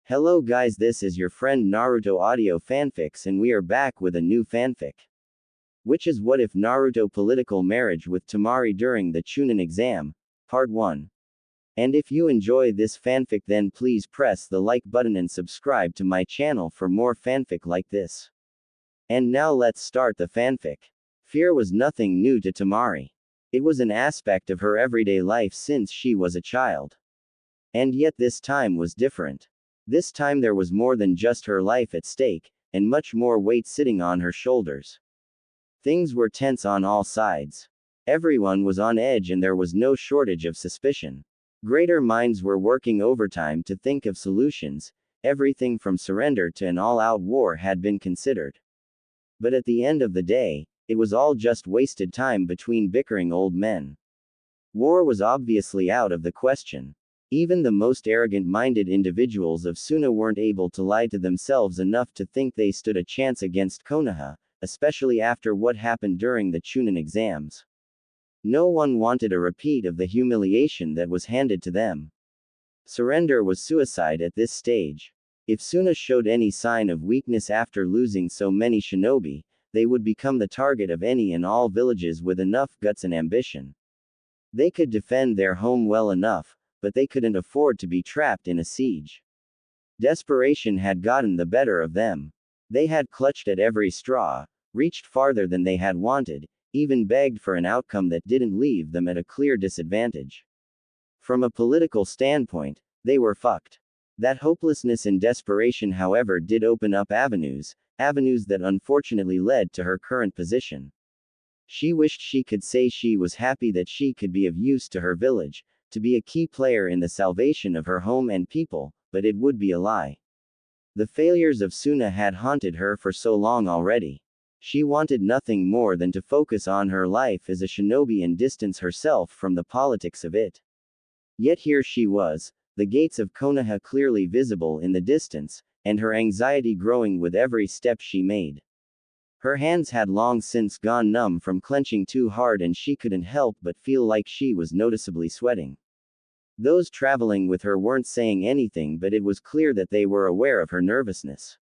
Hello guys, this is your friend Naruto Audio Fanfics and we are back with a new fanfic. Which is What If Naruto Political Marriage with Temari during the Chunin exam, Part 1. And if you enjoy this fanfic then please press the like button and subscribe to my channel for more fanfic like this. And now let's start the fanfic. Fear was nothing new to Temari. It was an aspect of her everyday life since she was a child. And yet this time was different. This time there was more than just her life at stake, and much more weight sitting on her shoulders. Things were tense on all sides. Everyone was on edge and there was no shortage of suspicion. Greater minds were working overtime to think of solutions. Everything from surrender to an all-out war had been considered. But at the end of the day, it was all just wasted time between bickering old men. War was obviously out of the question. Even the most arrogant-minded individuals of Suna weren't able to lie to themselves enough to think they stood a chance against Konoha, especially after what happened during the Chunin exams. No one wanted a repeat of the humiliation that was handed to them. Surrender was suicide at this stage. If Suna showed any sign of weakness after losing so many shinobi, they would become the target of any and all villages with enough guts and ambition. They could defend their home well enough, but they couldn't afford to be trapped in a siege. Desperation had gotten the better of them. They had clutched at every straw, reached farther than they had wanted, even begged for an outcome that didn't leave them at a clear disadvantage. From a political standpoint, they were fucked. That hopelessness and desperation, however, did open up avenues that unfortunately led to her current position. She wished she could say she was happy that she could be of use to her village, to be a key player in the salvation of her home and people, but it would be a lie. The failures of Suna had haunted her for so long already. She wanted nothing more than to focus on her life as a shinobi and distance herself from the politics of it. Yet here she was, the gates of Konoha clearly visible in the distance, and her anxiety growing with every step she made. Her hands had long since gone numb from clenching too hard and she couldn't help but feel like she was noticeably sweating. Those traveling with her weren't saying anything, but it was clear that they were aware of her nervousness.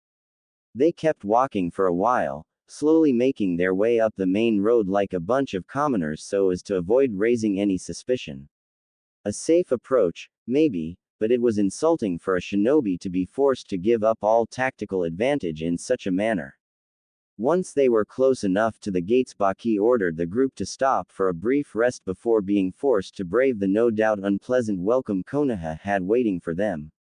They kept walking for a while, slowly making their way up the main road like a bunch of commoners so as to avoid raising any suspicion. A safe approach, maybe, but it was insulting for a shinobi to be forced to give up all tactical advantage in such a manner. Once they were close enough to the gates, Baki ordered the group to stop for a brief rest before being forced to brave the no doubt unpleasant welcome Konoha had waiting for them.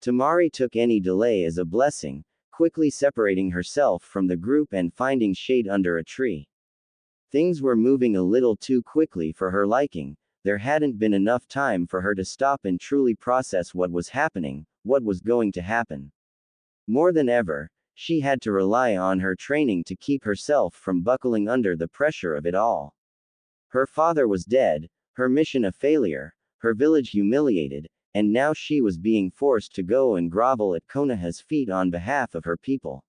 Temari took any delay as a blessing, quickly separating herself from the group and finding shade under a tree. Things were moving a little too quickly for her liking. There hadn't been enough time for her to stop and truly process what was happening, what was going to happen. More than ever, she had to rely on her training to keep herself from buckling under the pressure of it all. Her father was dead, her mission a failure, her village humiliated, and now she was being forced to go and grovel at Konoha's feet on behalf of her people.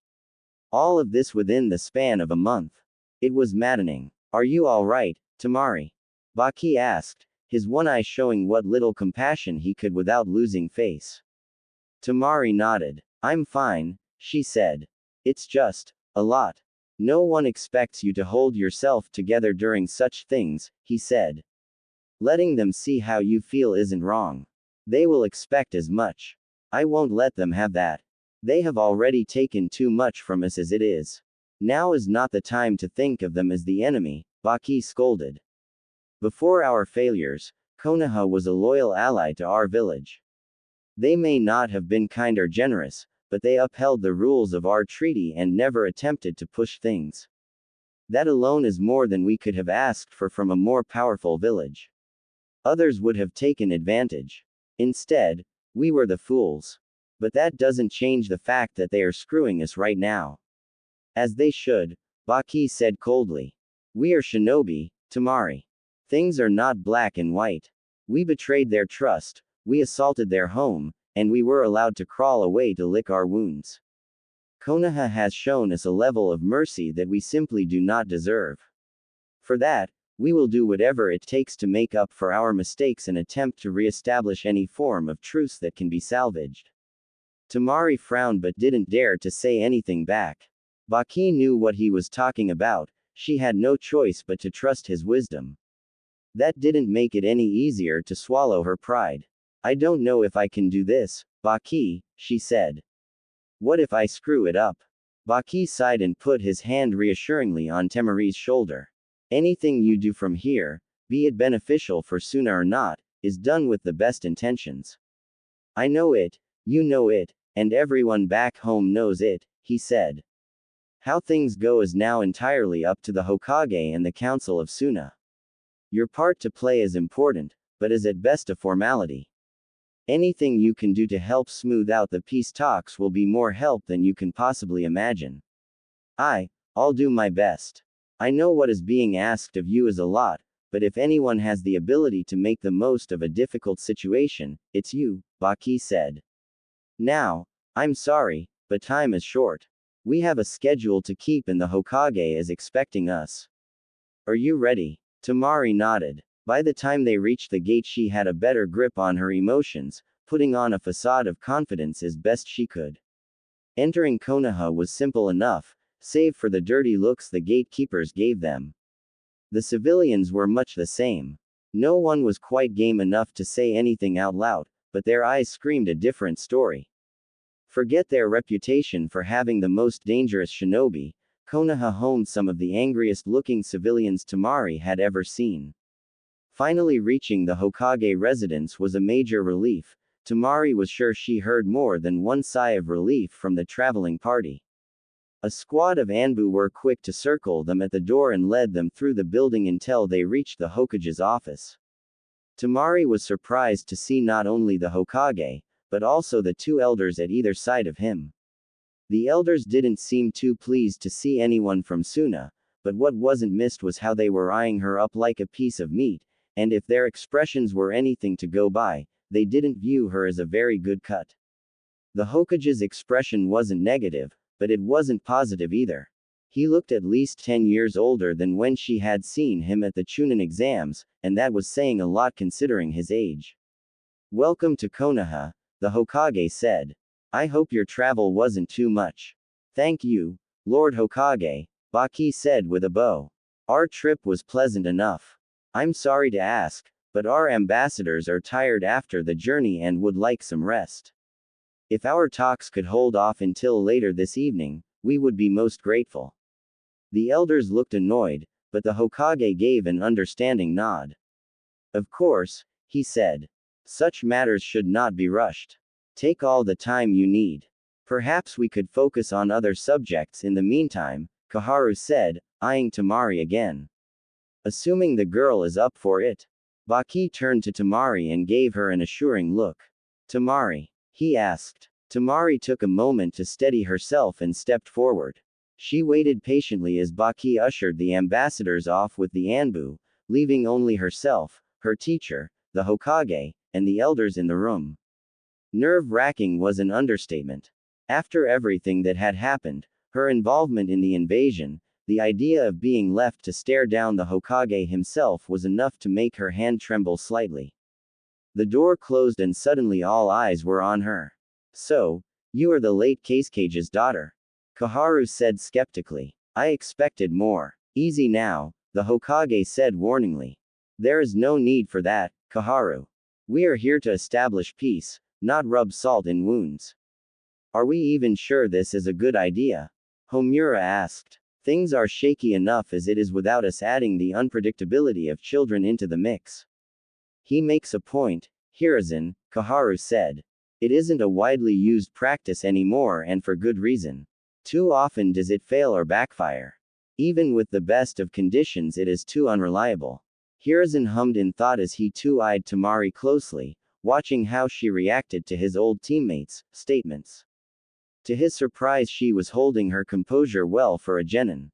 All of this within the span of a month. It was maddening. "Are you all right, Temari?" Baki asked, his one eye showing what little compassion he could without losing face. Temari nodded. "I'm fine," she said. "It's just a lot. No one expects you to hold yourself together during such things," he said. "Letting them see how you feel isn't wrong. They will expect as much. I won't let them have that. They have already taken too much from us as it is. Now is not the time to think of them as the enemy," Baki scolded. "Before our failures, Konoha was a loyal ally to our village. They may not have been kind or generous, but they upheld the rules of our treaty and never attempted to push things. That alone is more than we could have asked for from a more powerful village. Others would have taken advantage. Instead, we were the fools. But that doesn't change the fact that they are screwing us right now." "As they should," Baki said coldly. "We are shinobi, Temari. Things are not black and white. We betrayed their trust, we assaulted their home, and we were allowed to crawl away to lick our wounds. Konoha has shown us a level of mercy that we simply do not deserve. For that, we will do whatever it takes to make up for our mistakes and attempt to re-establish any form of truce that can be salvaged." Temari frowned but didn't dare to say anything back. Baki knew what he was talking about, she had no choice but to trust his wisdom. That didn't make it any easier to swallow her pride. I don't know if I can do this, Baki, she said. What if I screw it up? Baki sighed and put his hand reassuringly on Temari's shoulder. Anything you do from here, be it beneficial for Suna or not, is done with the best intentions. I know it, you know it, and everyone back home knows it, he said. How things go is now entirely up to the Hokage and the Council of Suna. Your part to play is important, but is at best a formality. Anything you can do to help smooth out the peace talks will be more help than you can possibly imagine. I'll do my best. I know what is being asked of you is a lot, but if anyone has the ability to make the most of a difficult situation, it's you, Baki said. Now, I'm sorry, but time is short. We have a schedule to keep and the Hokage is expecting us. Are you ready? Temari nodded. By the time they reached the gate, she had a better grip on her emotions, putting on a facade of confidence as best she could. Entering Konoha was simple enough, save for the dirty looks the gatekeepers gave them. The civilians were much the same. No one was quite game enough to say anything out loud, but their eyes screamed a different story. Forget their reputation for having the most dangerous shinobi, Konoha homed some of the angriest-looking civilians Temari had ever seen. Finally reaching the Hokage residence was a major relief. Temari was sure she heard more than one sigh of relief from the traveling party. A squad of Anbu were quick to circle them at the door and led them through the building until they reached the Hokage's office. Temari was surprised to see not only the Hokage, but also the two elders at either side of him. The elders didn't seem too pleased to see anyone from Suna, but what wasn't missed was how they were eyeing her up like a piece of meat, and if their expressions were anything to go by, they didn't view her as a very good cut. The Hokage's expression wasn't negative, but it wasn't positive either. He looked at least 10 years older than when she had seen him at the Chunin exams, and that was saying a lot considering his age. Welcome to Konoha, the Hokage said. I hope your travel wasn't too much. Thank you, Lord Hokage, Baki said with a bow. Our trip was pleasant enough. I'm sorry to ask, but our ambassadors are tired after the journey and would like some rest. If our talks could hold off until later this evening, we would be most grateful. The elders looked annoyed, but the Hokage gave an understanding nod. Of course, he said. Such matters should not be rushed. Take all the time you need. Perhaps we could focus on other subjects in the meantime, Koharu said, eyeing Temari again. Assuming the girl is up for it. Baki turned to Temari and gave her an assuring look. Temari? He asked. Temari took a moment to steady herself and stepped forward. She waited patiently as Baki ushered the ambassadors off with the Anbu, leaving only herself, her teacher, the Hokage, and the elders in the room. Nerve-wracking was an understatement. After everything that had happened, her involvement in the invasion, the idea of being left to stare down the Hokage himself was enough to make her hand tremble slightly. The door closed and suddenly all eyes were on her. So, you are the late Kaisuke's daughter? Koharu said skeptically. I expected more. Easy now, the Hokage said warningly. There is no need for that, Koharu. We are here to establish peace, not rub salt in wounds. Are we even sure this is a good idea? Homura asked. Things are shaky enough as it is without us adding the unpredictability of children into the mix. He makes a point, Hiruzen, Koharu said. It isn't a widely used practice anymore and for good reason. Too often does it fail or backfire. Even with the best of conditions it is too unreliable. Hiruzen hummed in thought as he too eyed Temari closely, watching how she reacted to his old teammates' statements. To his surprise she was holding her composure well for a genin.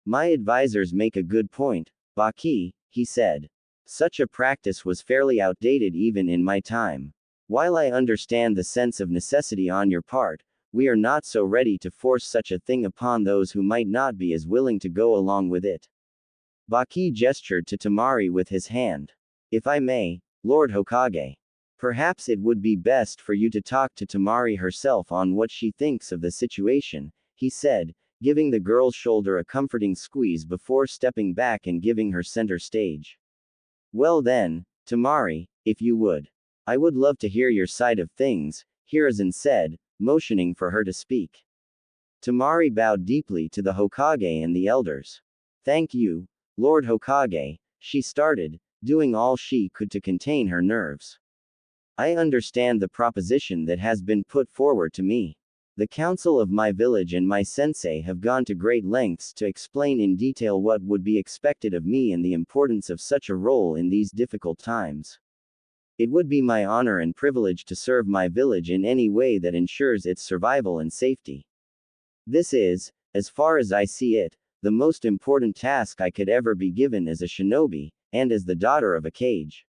My advisors make a good point, Baki, he said. Such a practice was fairly outdated even in my time. While I understand the sense of necessity on your part, we are not so ready to force such a thing upon those who might not be as willing to go along with it. Baki gestured to Temari with his hand. If I may, Lord Hokage. Perhaps it would be best for you to talk to Temari herself on what she thinks of the situation, he said, giving the girl's shoulder a comforting squeeze before stepping back and giving her center stage. Well then, Temari, if you would. I would love to hear your side of things, Hiruzen said, motioning for her to speak. Temari bowed deeply to the Hokage and the elders. Thank you, Lord Hokage, she started, doing all she could to contain her nerves. I understand the proposition that has been put forward to me. The council of my village and my sensei have gone to great lengths to explain in detail what would be expected of me and the importance of such a role in these difficult times. It would be my honor and privilege to serve my village in any way that ensures its survival and safety. This is, as far as I see it, the most important task I could ever be given as a shinobi, and as the daughter of a Kage.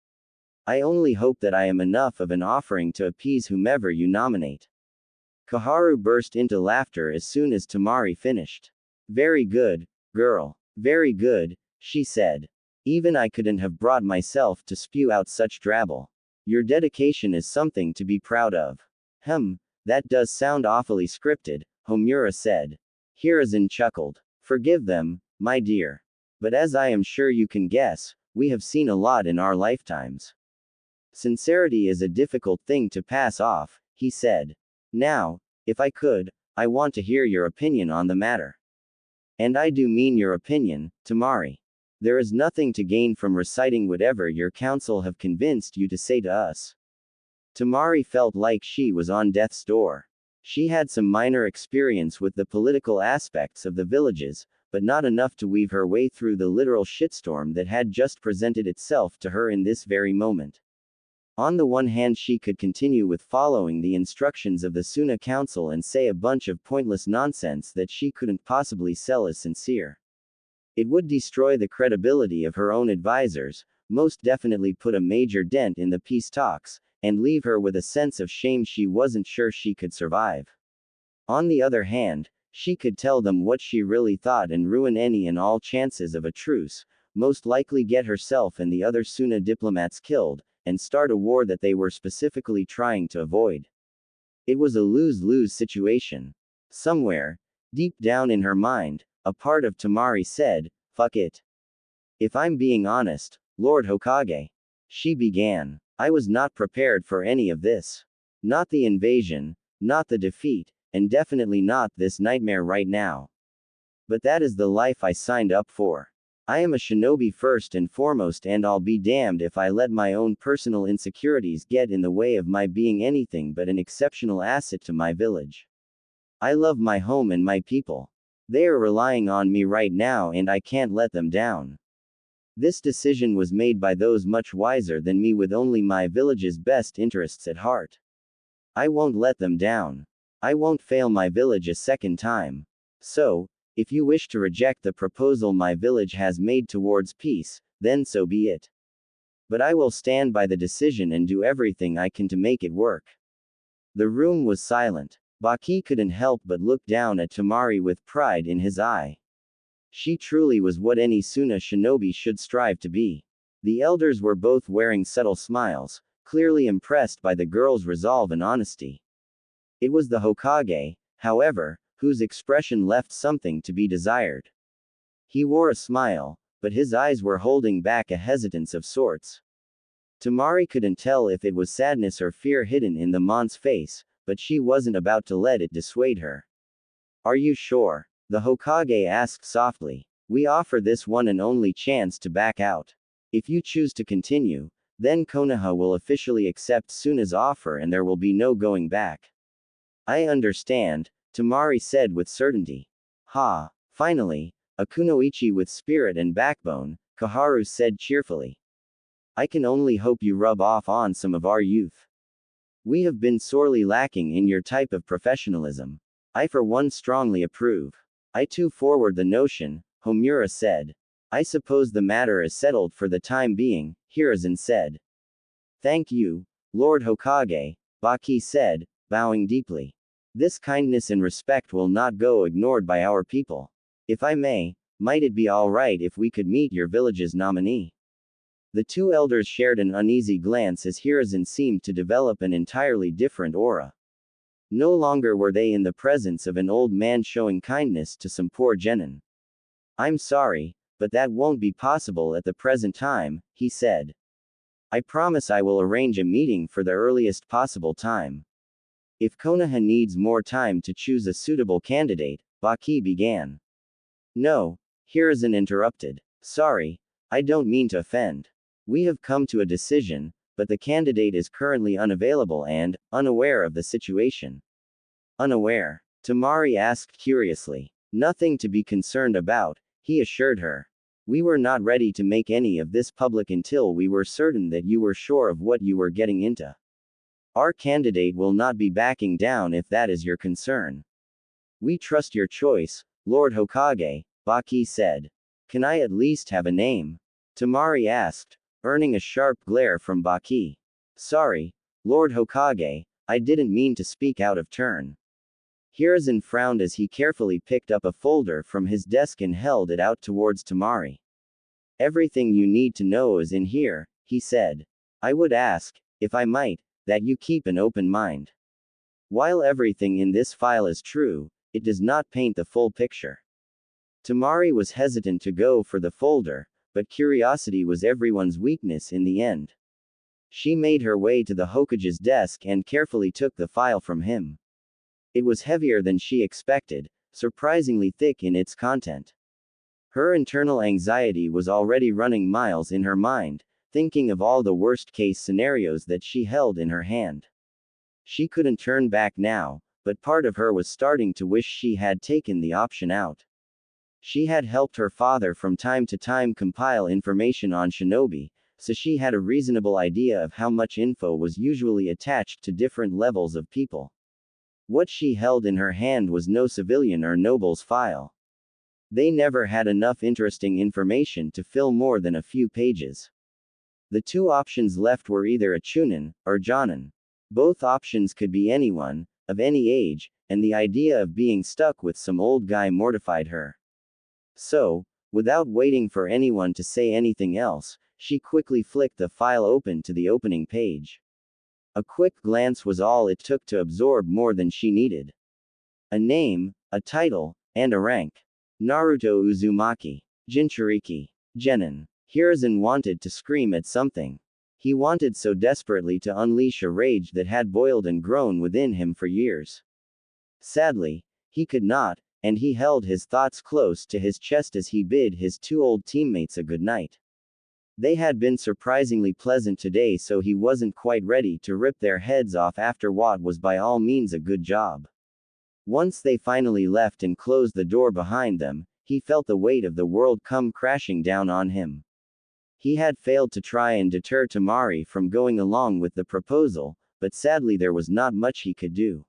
I only hope that I am enough of an offering to appease whomever you nominate. Kaharu burst into laughter as soon as Temari finished. Very good, girl. Very good, she said. Even I couldn't have brought myself to spew out such drabble. Your dedication is something to be proud of. That does sound awfully scripted, Homura said. Hiruzen chuckled. Forgive them, my dear. But as I am sure you can guess, we have seen a lot in our lifetimes. Sincerity is a difficult thing to pass off, he said. Now, if I could, I want to hear your opinion on the matter. And I do mean your opinion, Temari. There is nothing to gain from reciting whatever your council have convinced you to say to us. Temari felt like she was on death's door. She had some minor experience with the political aspects of the villages, but not enough to weave her way through the literal shitstorm that had just presented itself to her in this very moment. On the one hand, she could continue with following the instructions of the Suna Council and say a bunch of pointless nonsense that she couldn't possibly sell as sincere. It would destroy the credibility of her own advisors, most definitely put a major dent in the peace talks, and leave her with a sense of shame she wasn't sure she could survive. On the other hand, she could tell them what she really thought and ruin any and all chances of a truce, most likely get herself and the other Suna diplomats killed, and start a war that they were specifically trying to avoid. It was a lose-lose situation. Somewhere, deep down in her mind, a part of Temari said, fuck it. If I'm being honest, Lord Hokage. She began. I was not prepared for any of this. Not the invasion, not the defeat, and definitely not this nightmare right now. But that is the life I signed up for. I am a shinobi first and foremost, and I'll be damned if I let my own personal insecurities get in the way of my being anything but an exceptional asset to my village. I love my home and my people. They are relying on me right now and I can't let them down. This decision was made by those much wiser than me with only my village's best interests at heart. I won't let them down. I won't fail my village a second time. So, if you wish to reject the proposal my village has made towards peace, then so be it. But I will stand by the decision and do everything I can to make it work. The room was silent. Baki couldn't help but look down at Temari with pride in his eye. She truly was what any Suna shinobi should strive to be. The elders were both wearing subtle smiles, clearly impressed by the girl's resolve and honesty. It was the Hokage, however, whose expression left something to be desired. He wore a smile, but his eyes were holding back a hesitance of sorts. Temari couldn't tell if it was sadness or fear hidden in the mon's face, but she wasn't about to let it dissuade her. Are you sure? The Hokage asked softly. We offer this one and only chance to back out. If you choose to continue, then Konoha will officially accept Suna's offer and there will be no going back. I understand, Temari said with certainty. Ha! Finally, a kunoichi with spirit and backbone, Kaharu said cheerfully. I can only hope you rub off on some of our youth. We have been sorely lacking in your type of professionalism. I for one strongly approve. I too forward the notion, Homura said. I suppose the matter is settled for the time being, Hiruzen said. Thank you, Lord Hokage, Baki said, bowing deeply. This kindness and respect will not go ignored by our people. If I may, might it be alright if we could meet your village's nominee? The two elders shared an uneasy glance as Hiruzen seemed to develop an entirely different aura. No longer were they in the presence of an old man showing kindness to some poor genin. "I'm sorry, but that won't be possible at the present time," he said. "I promise I will arrange a meeting for the earliest possible time." "If Konoha needs more time to choose a suitable candidate," Baki began. "No," Hiruzen interrupted. "Sorry, I don't mean to offend. We have come to a decision, but the candidate is currently unavailable and unaware of the situation." "Unaware?" Temari asked curiously. "Nothing to be concerned about," he assured her. "We were not ready to make any of this public until we were certain that you were sure of what you were getting into. Our candidate will not be backing down if that is your concern." "We trust your choice, Lord Hokage," Baki said. "Can I at least have a name?" Temari asked, earning a sharp glare from Baki. "Sorry, Lord Hokage, I didn't mean to speak out of turn." Hiruzen frowned as he carefully picked up a folder from his desk and held it out towards Temari. "Everything you need to know is in here," he said. "I would ask, if I might, that you keep an open mind. While everything in this file is true, it does not paint the full picture." Temari was hesitant to go for the folder, but curiosity was everyone's weakness in the end. She made her way to the Hokage's desk and carefully took the file from him. It was heavier than she expected, surprisingly thick in its content. Her internal anxiety was already running miles in her mind, thinking of all the worst-case scenarios that she held in her hand. She couldn't turn back now, but part of her was starting to wish she had taken the option out. She had helped her father from time to time compile information on shinobi, so she had a reasonable idea of how much info was usually attached to different levels of people. What she held in her hand was no civilian or noble's file. They never had enough interesting information to fill more than a few pages. The two options left were either a Chunin or Jonin. Both options could be anyone, of any age, and the idea of being stuck with some old guy mortified her. So, without waiting for anyone to say anything else, she quickly flicked the file open to the opening page. A quick glance was all it took to absorb more than she needed. A name, a title, and a rank. Naruto Uzumaki. Jinchuriki. Genin. Hiruzen wanted to scream at something. He wanted so desperately to unleash a rage that had boiled and grown within him for years. Sadly, he could not, and he held his thoughts close to his chest as he bid his two old teammates a good night. They had been surprisingly pleasant today, so he wasn't quite ready to rip their heads off after what was by all means a good job. Once they finally left and closed the door behind them, he felt the weight of the world come crashing down on him. He had failed to try and deter Temari from going along with the proposal, but sadly there was not much he could do.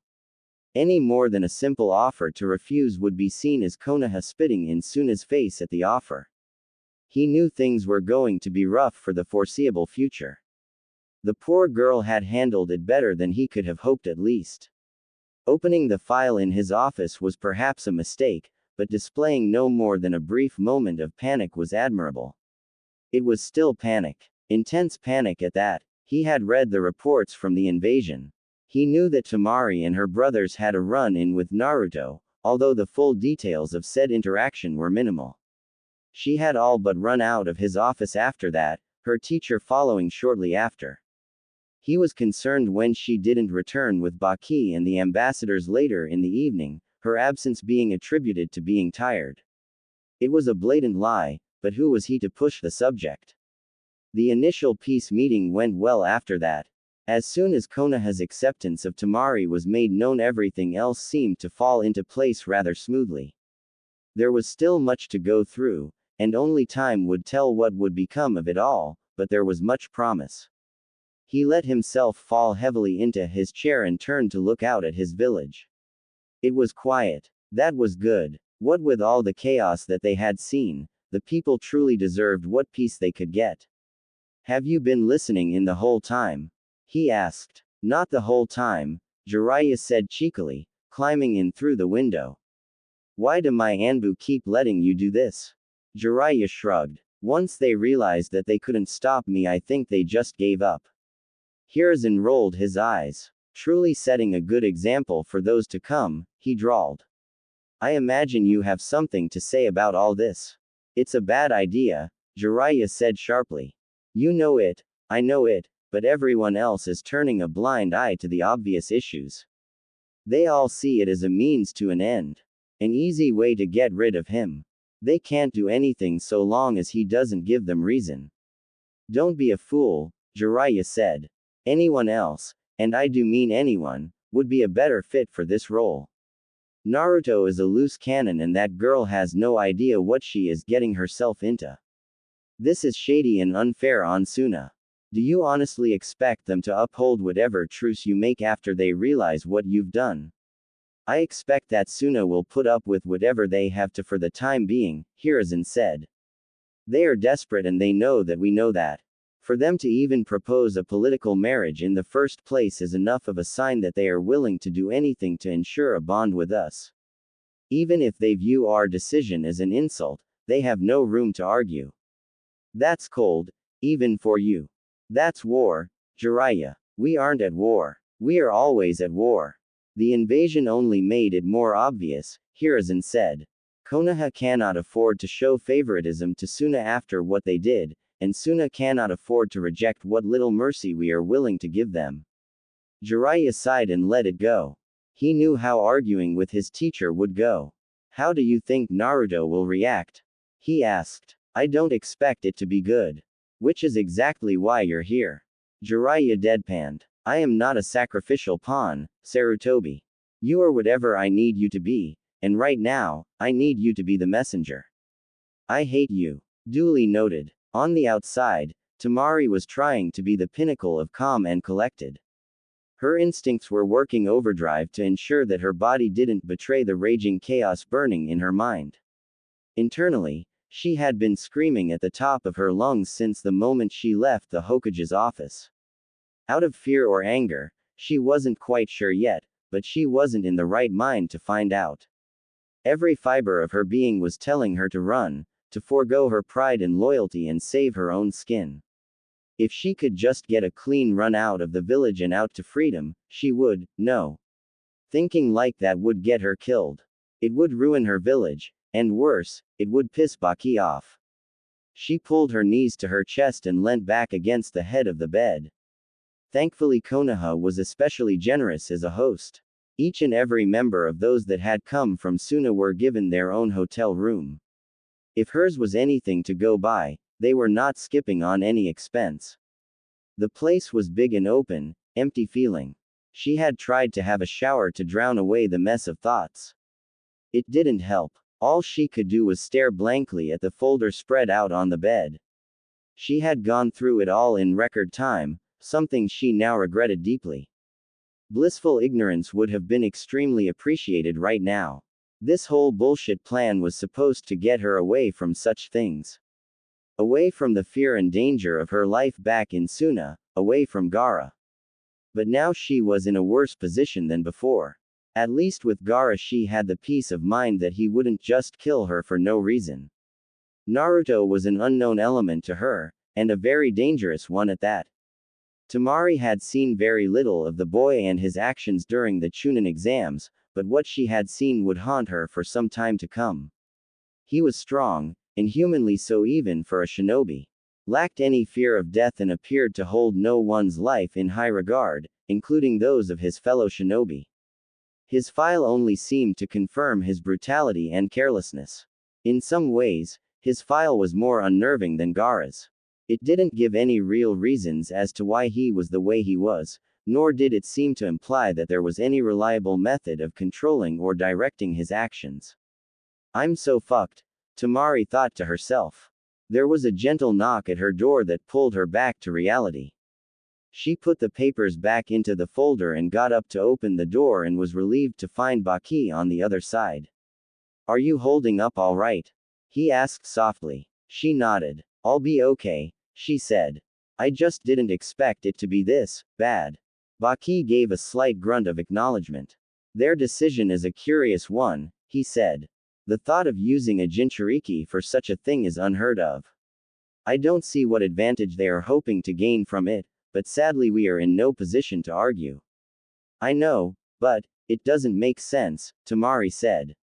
Any more than a simple offer to refuse would be seen as Konoha spitting in Suna's face at the offer. He knew things were going to be rough for the foreseeable future. The poor girl had handled it better than he could have hoped at least. Opening the file in his office was perhaps a mistake, but displaying no more than a brief moment of panic was admirable. It was still panic. Intense panic at that. He had read the reports from the invasion. He knew that Temari and her brothers had a run-in with Naruto, although the full details of said interaction were minimal. She had all but run out of his office after that, her teacher following shortly after. He was concerned when she didn't return with Baki and the ambassadors later in the evening, her absence being attributed to being tired. It was a blatant lie, but who was he to push the subject? The initial peace meeting went well after that. As soon as Konoha's acceptance of Temari was made known, everything else seemed to fall into place rather smoothly. There was still much to go through, and only time would tell what would become of it all, but there was much promise. He let himself fall heavily into his chair and turned to look out at his village. It was quiet. That was good. What with all the chaos that they had seen, the people truly deserved what peace they could get. "Have you been listening in the whole time?" he asked. "Not the whole time," Jiraiya said cheekily, climbing in through the window. "Why do my Anbu keep letting you do this?" Jiraiya shrugged. Once they realized that they couldn't stop me, I think they just gave up. Hiruzen rolled his eyes. Truly setting a good example for those to come, he drawled. I imagine you have something to say about all this. It's a bad idea, Jiraiya said sharply. You know it, I know it, but everyone else is turning a blind eye to the obvious issues. They all see it as a means to an end. An easy way to get rid of him. They can't do anything so long as he doesn't give them reason. Don't be a fool, Jiraiya said. Anyone else, and I do mean anyone, would be a better fit for this role. Naruto is a loose cannon and that girl has no idea what she is getting herself into. This is shady and unfair on Suna. Do you honestly expect them to uphold whatever truce you make after they realize what you've done? I expect that Suna will put up with whatever they have to for the time being, Hiruzen said. They are desperate and they know that we know that. For them to even propose a political marriage in the first place is enough of a sign that they are willing to do anything to ensure a bond with us. Even if they view our decision as an insult, they have no room to argue. That's cold, even for you. That's war, Jiraiya. We aren't at war. We are always at war. The invasion only made it more obvious, Hiruzen said. Konoha cannot afford to show favoritism to Suna after what they did, and Suna cannot afford to reject what little mercy we are willing to give them. Jiraiya sighed and let it go. He knew how arguing with his teacher would go. How do you think Naruto will react? He asked. I don't expect it to be good. Which is exactly why you're here. Jiraiya deadpanned. I am not a sacrificial pawn, Sarutobi. You are whatever I need you to be, and right now, I need you to be the messenger. I hate you. Duly noted. On the outside, Temari was trying to be the pinnacle of calm and collected. Her instincts were working overdrive to ensure that her body didn't betray the raging chaos burning in her mind. Internally, she had been screaming at the top of her lungs since the moment she left the Hokage's office. Out of fear or anger, she wasn't quite sure yet, but she wasn't in the right mind to find out. Every fiber of her being was telling her to run, to forego her pride and loyalty and save her own skin. If she could just get a clean run out of the village and out to freedom, she would. No. Thinking like that would get her killed. It would ruin her village, and worse, it would piss Baki off. She pulled her knees to her chest and leant back against the head of the bed. Thankfully Konoha was especially generous as a host. Each and every member of those that had come from Suna were given their own hotel room. If hers was anything to go by, they were not skipping on any expense. The place was big and open, empty feeling. She had tried to have a shower to drown away the mess of thoughts. It didn't help. All she could do was stare blankly at the folder spread out on the bed. She had gone through it all in record time, something she now regretted deeply. Blissful ignorance would have been extremely appreciated right now. This whole bullshit plan was supposed to get her away from such things. Away from the fear and danger of her life back in Suna, away from Gaara. But now she was in a worse position than before. At least with Gaara she had the peace of mind that he wouldn't just kill her for no reason. Naruto was an unknown element to her, and a very dangerous one at that. Temari had seen very little of the boy and his actions during the Chunin exams, but what she had seen would haunt her for some time to come. He was strong, inhumanly so even for a shinobi. Lacked any fear of death and appeared to hold no one's life in high regard, including those of his fellow shinobi. His file only seemed to confirm his brutality and carelessness. In some ways, his file was more unnerving than Gaara's. It didn't give any real reasons as to why he was the way he was, nor did it seem to imply that there was any reliable method of controlling or directing his actions. I'm so fucked, Temari thought to herself. There was a gentle knock at her door that pulled her back to reality. She put the papers back into the folder and got up to open the door and was relieved to find Baki on the other side. Are you holding up all right? He asked softly. She nodded. I'll be okay, she said. I just didn't expect it to be this bad. Baki gave a slight grunt of acknowledgement. Their decision is a curious one, he said. The thought of using a Jinchuriki for such a thing is unheard of. I don't see what advantage they are hoping to gain from it, but sadly we are in no position to argue. I know, but it doesn't make sense, Temari said.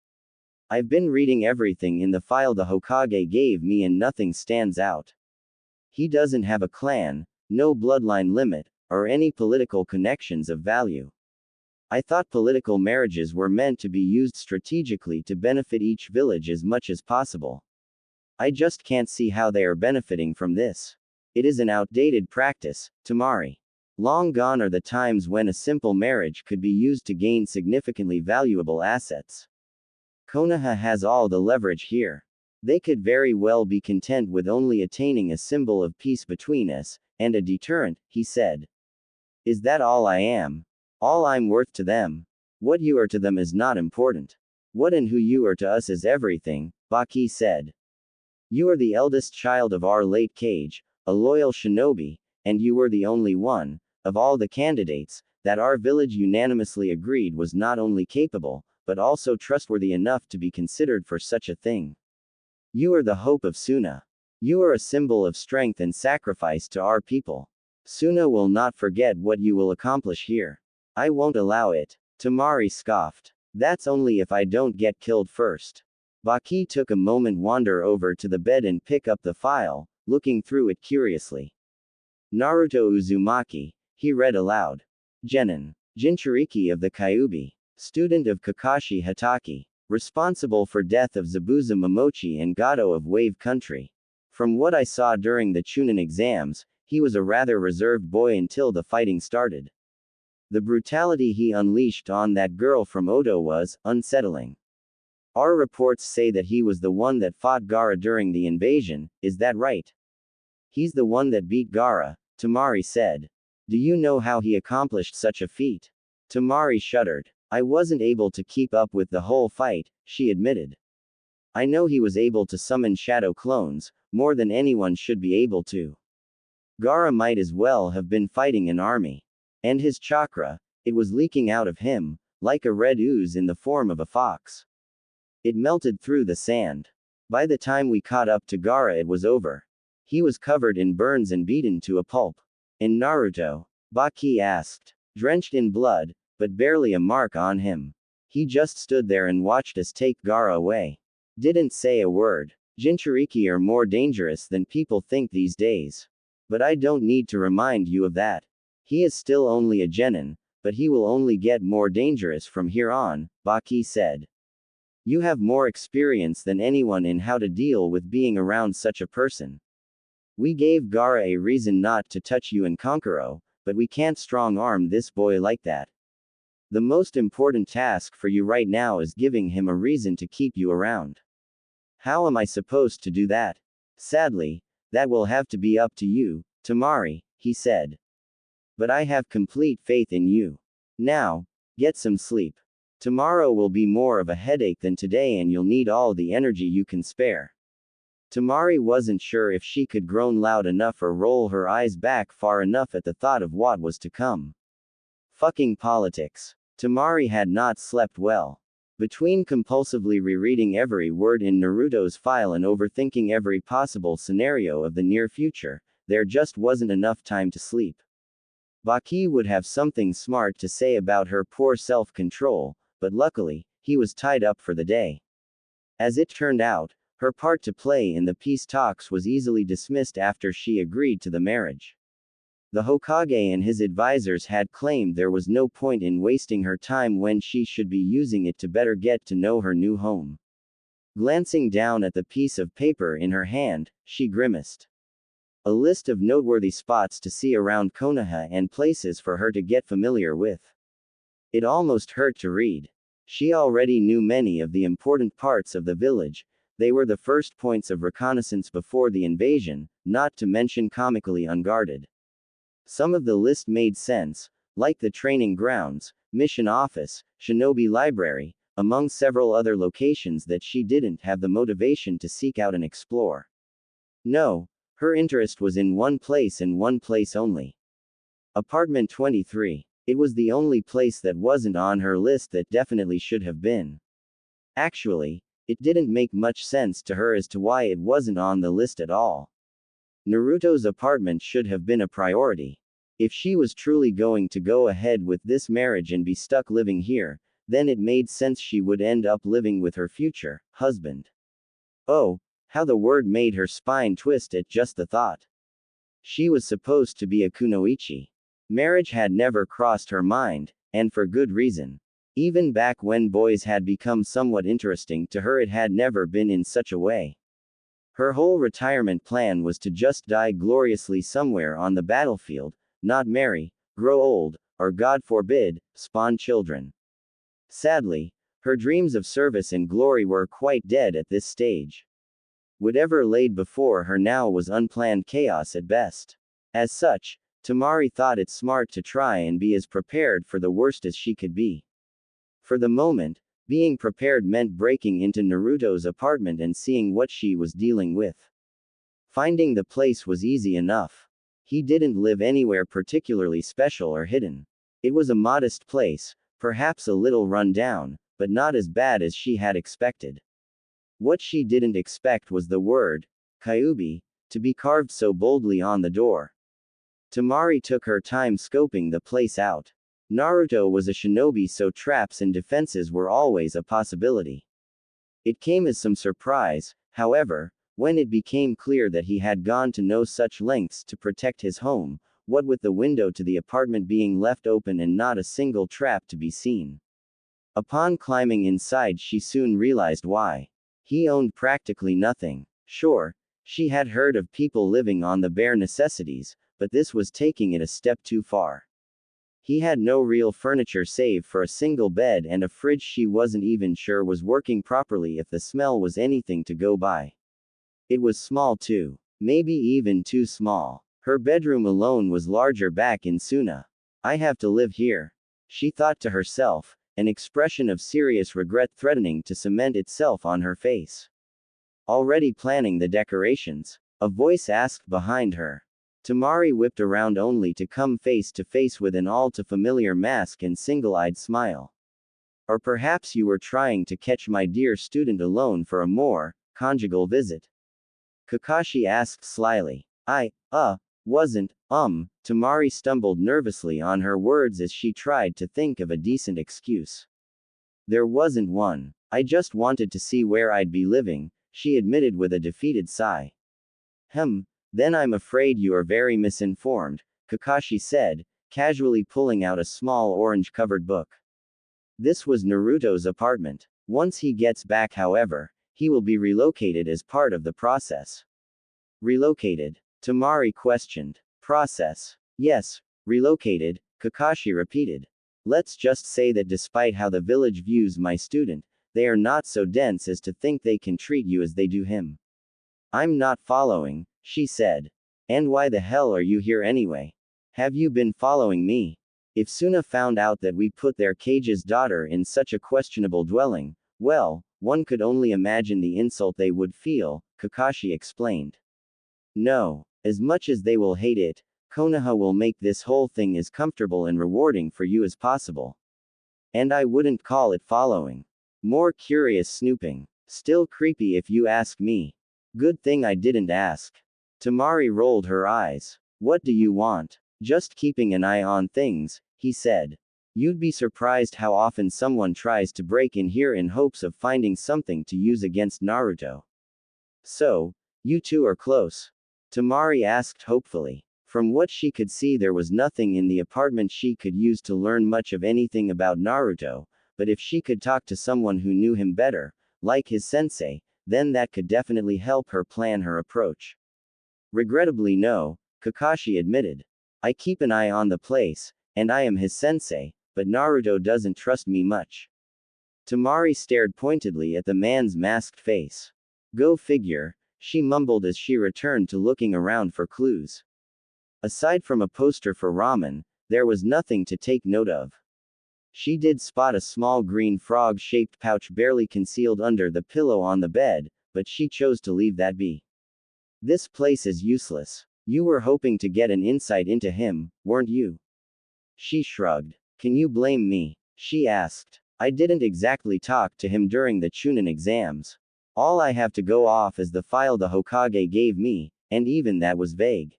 I've been reading everything in the file the Hokage gave me and nothing stands out. He doesn't have a clan, no bloodline limit, or any political connections of value. I thought political marriages were meant to be used strategically to benefit each village as much as possible. I just can't see how they are benefiting from this. It is an outdated practice, Temari. Long gone are the times when a simple marriage could be used to gain significantly valuable assets. Konoha has all the leverage here. They could very well be content with only attaining a symbol of peace between us, and a deterrent, he said. Is that all I am? All I'm worth to them? What you are to them is not important. What and who you are to us is everything, Baki said. You are the eldest child of our late Kage, a loyal shinobi, and you were the only one, of all the candidates, that our village unanimously agreed was not only capable, but also trustworthy enough to be considered for such a thing. You are the hope of Suna. You are a symbol of strength and sacrifice to our people. Suna will not forget what you will accomplish here. I won't allow it. Temari scoffed. That's only if I don't get killed first. Baki took a moment wander over to the bed and pick up the file, looking through it curiously. Naruto Uzumaki, he read aloud. Genin. Jinchuriki of the Kyuubi. Student of Kakashi Hatake. Responsible for death of Zabuza Momochi and Gato of Wave Country. From what I saw during the Chunin exams, he was a rather reserved boy until the fighting started. The brutality he unleashed on that girl from Odo was unsettling. Our reports say that he was the one that fought Gaara during the invasion, is that right? He's the one that beat Gaara, Temari said. Do you know how he accomplished such a feat? Temari shuddered. I wasn't able to keep up with the whole fight, she admitted. I know he was able to summon shadow clones, more than anyone should be able to. Gaara might as well have been fighting an army. And his chakra, it was leaking out of him, like a red ooze in the form of a fox. It melted through the sand. By the time we caught up to Gaara it was over. He was covered in burns and beaten to a pulp. In Naruto? Baki asked. Drenched in blood, but barely a mark on him. He just stood there and watched us take Gaara away. Didn't say a word. Jinchuriki are more dangerous than people think these days. But I don't need to remind you of that. He is still only a genin, but he will only get more dangerous from here on, Baki said. You have more experience than anyone in how to deal with being around such a person. We gave Gaara a reason not to touch you in Konkuro, but we can't strong-arm this boy like that. The most important task for you right now is giving him a reason to keep you around. How am I supposed to do that? Sadly, that will have to be up to you, Temari, he said. But I have complete faith in you. Now, get some sleep. Tomorrow will be more of a headache than today and you'll need all the energy you can spare. Temari wasn't sure if she could groan loud enough or roll her eyes back far enough at the thought of what was to come. Fucking politics. Temari had not slept well. Between compulsively rereading every word in Naruto's file and overthinking every possible scenario of the near future, there just wasn't enough time to sleep. Baki would have something smart to say about her poor self-control, but luckily, he was tied up for the day. As it turned out, her part to play in the peace talks was easily dismissed after she agreed to the marriage. The Hokage and his advisors had claimed there was no point in wasting her time when she should be using it to better get to know her new home. Glancing down at the piece of paper in her hand, she grimaced. A list of noteworthy spots to see around Konoha and places for her to get familiar with. It almost hurt to read. She already knew many of the important parts of the village. They were the first points of reconnaissance before the invasion, not to mention comically unguarded. Some of the list made sense, like the training grounds, mission office, shinobi library, among several other locations that she didn't have the motivation to seek out and explore. No, her interest was in one place and one place only. Apartment 23. It was the only place that wasn't on her list that definitely should have been. Actually, it didn't make much sense to her as to why it wasn't on the list at all. Naruto's apartment should have been a priority. If she was truly going to go ahead with this marriage and be stuck living here, then it made sense she would end up living with her future husband. Oh, how the word made her spine twist at just the thought. She was supposed to be a kunoichi. Marriage had never crossed her mind, and for good reason. Even back when boys had become somewhat interesting to her, it had never been in such a way. Her whole retirement plan was to just die gloriously somewhere on the battlefield, not marry, grow old, or God forbid, spawn children. Sadly, her dreams of service and glory were quite dead at this stage. Whatever laid before her now was unplanned chaos at best. As such, Temari thought it smart to try and be as prepared for the worst as she could be. For the moment, being prepared meant breaking into Naruto's apartment and seeing what she was dealing with. Finding the place was easy enough. He didn't live anywhere particularly special or hidden. It was a modest place, perhaps a little run down, but not as bad as she had expected. What she didn't expect was the word, Kyubi, to be carved so boldly on the door. Temari took her time scoping the place out. Naruto was a shinobi, so traps and defenses were always a possibility. It came as some surprise, however, when it became clear that he had gone to no such lengths to protect his home, what with the window to the apartment being left open and not a single trap to be seen. Upon climbing inside, she soon realized why. He owned practically nothing. Sure, she had heard of people living on the bare necessities, but this was taking it a step too far. He had no real furniture save for a single bed and a fridge she wasn't even sure was working properly if the smell was anything to go by. It was small too. Maybe even too small. Her bedroom alone was larger back in Suna. I have to live here, she thought to herself, an expression of serious regret threatening to cement itself on her face. Already planning the decorations? A voice asked behind her. Temari whipped around only to come face to face with an all-too-familiar mask and single-eyed smile. Or perhaps you were trying to catch my dear student alone for a more conjugal visit? Kakashi asked slyly. Wasn't, Temari stumbled nervously on her words as she tried to think of a decent excuse. There wasn't one. I just wanted to see where I'd be living, she admitted with a defeated sigh. Then I'm afraid you are very misinformed, Kakashi said, casually pulling out a small orange-covered book. This was Naruto's apartment. Once he gets back, however, he will be relocated as part of the process. Relocated? Temari questioned. Process? Yes, relocated, Kakashi repeated. Let's just say that despite how the village views my student, they are not so dense as to think they can treat you as they do him. I'm not following, she said. And why the hell are you here anyway? Have you been following me? If Suna found out that we put their cage's daughter in such a questionable dwelling, well, one could only imagine the insult they would feel, Kakashi explained. No, as much as they will hate it, Konoha will make this whole thing as comfortable and rewarding for you as possible. And I wouldn't call it following. More curious snooping. Still creepy if you ask me. Good thing I didn't ask. Temari rolled her eyes. What do you want? Just keeping an eye on things, he said. You'd be surprised how often someone tries to break in here in hopes of finding something to use against Naruto. So, you two are close? Temari asked hopefully. From what she could see, there was nothing in the apartment she could use to learn much of anything about Naruto, but if she could talk to someone who knew him better, like his sensei, then that could definitely help her plan her approach. Regrettably no, Kakashi admitted. I keep an eye on the place, and I am his sensei, but Naruto doesn't trust me much. Temari stared pointedly at the man's masked face. Go figure, she mumbled as she returned to looking around for clues. Aside from a poster for ramen, there was nothing to take note of. She did spot a small green frog-shaped pouch barely concealed under the pillow on the bed, but she chose to leave that be. This place is useless. You were hoping to get an insight into him, weren't you? She shrugged. Can you blame me? She asked. I didn't exactly talk to him during the Chunin exams. All I have to go off is the file the Hokage gave me, And even that was vague.